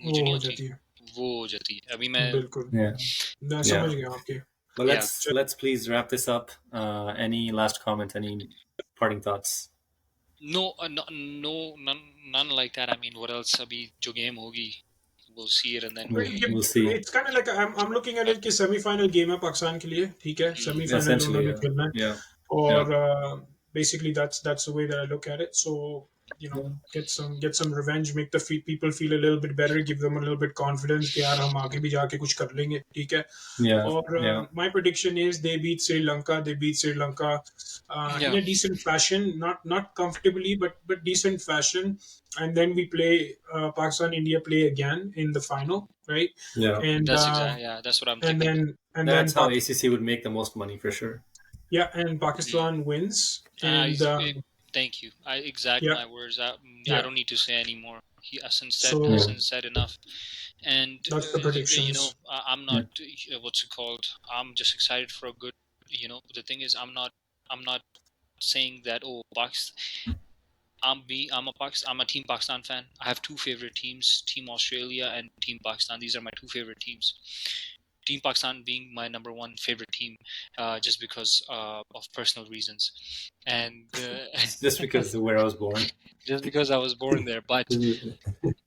मुझे नहीं वो हो होती, जाती है. वो हो जाती है. अभी मैं बिल्कुल. Yeah. मैं Yeah. समझ गया आपके. Well, yeah. let's please wrap this up. Any last comments? Any parting thoughts? No, none like that. I mean, what else? अभी जो game होगी, we'll see it, and then We'll see. It's kind of like I'm looking at it कि semi-final game है पाकिस्तान के लिए. ठीक है, semi-final Essentially, उन्होंने खेलना है. yeah. और basically that's the way that I look at it. So you know, get some revenge, make the people feel a little bit better, give them a little bit confidence कि यार हम आगे भी जाके कुछ कर लेंगे. ठीक है. Yeah. और my prediction is they beat Sri Lanka. They beat Sri Lanka in a decent fashion, not comfortably, but decent fashion. And then we play Pakistan India play again in the final, right? Yeah. And that's exactly, yeah, that's what I'm and thinking. That's how ACC would make the most money for sure. Yeah, and Pakistan wins. And thank you. I exact my words. I don't need to say anymore. Hassan said enough. And that's the predictions. you know, I'm not what's it called. I'm just excited for a good. You know, the thing is, I'm not saying that I'm a Team Pakistan fan. I have two favorite teams: Team Australia and Team Pakistan. These are my two favorite teams. Team Pakistan being my number one favorite team, just because of personal reasons, and just because of where I was born. Just because I was born there, but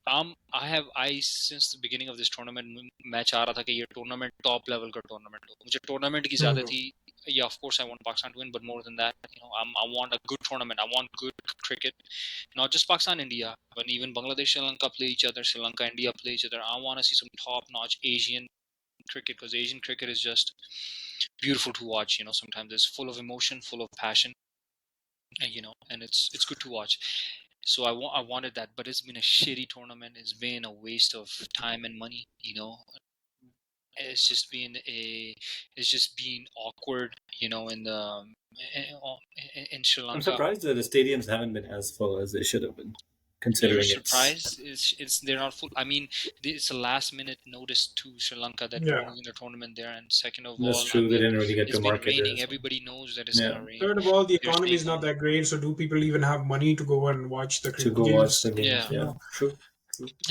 I since the beginning of this tournament, मैं चाह रहा था कि ये tournament top level का tournament हो. मुझे tournament की ज़्यादा थी. Yeah, of course I want Pakistan to win, but more than that, you know, I want a good tournament. I want good cricket, not just Pakistan, India, but even Bangladesh, Sri Lanka play each other. Sri Lanka, India play each other. I want to see some top-notch Asian cricket, because Asian cricket is just beautiful to watch. You know, sometimes it's full of emotion, full of passion, and you know, and it's good to watch. So I wanted that, but it's been a shitty tournament. It's been a waste of time and money. You know, it's just been awkward. You know, in Sri Lanka. I'm surprised that the stadiums haven't been as full as they should have been. Considering You're surprised? It's they're not full. I mean, it's a last minute notice to Sri Lanka that we're moving the tournament there, and second of all, that's true. They didn't really get to market it's been raining. it. Everybody knows that it's gonna rain. Third of all, the economy is not that great, so do people even have money to go and watch the cricket games? Watch the games? Yeah. True.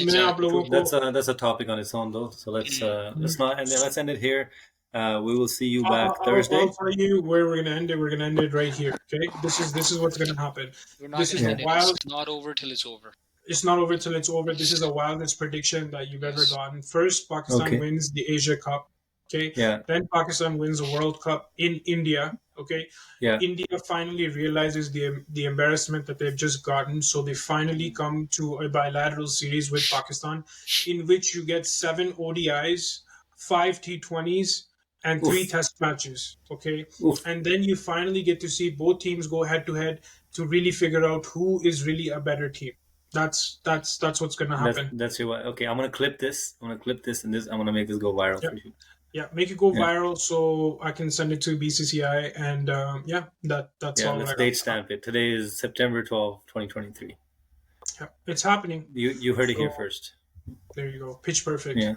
Exactly. That's a topic on its own, though. So let's not, and let's end it here. We will see you back Thursday. I'll tell you where we're gonna end it. We're gonna end it right here. Okay, this is what's gonna happen. We're not This gonna is a end it. wild. It's not over till it's over. It's not over till it's over. This is the wildest prediction that you've ever Yes. gotten. First, Pakistan Okay. wins the Asia Cup. Okay. Yeah. Then Pakistan wins the World Cup in India. Okay. Yeah. India finally realizes the embarrassment that they've just gotten, so they finally come to a bilateral series with Pakistan, in which you get 7 ODIs, 5 T20s, and 3 Oof. Test matches. Okay. Oof. And then you finally get to see both teams go head to head to really figure out who is really a better team. That's what's gonna happen. That's your okay. I'm gonna clip this. I'm gonna make this go viral Yeah. for you. Yeah, make it go Yeah. viral so I can send it to BCCI, and that's Yeah, all. let's I date got. stamp it. Today is September 12th, 2023. Yeah, it's happening. You heard it here So first. there you go. Pitch perfect. Yeah.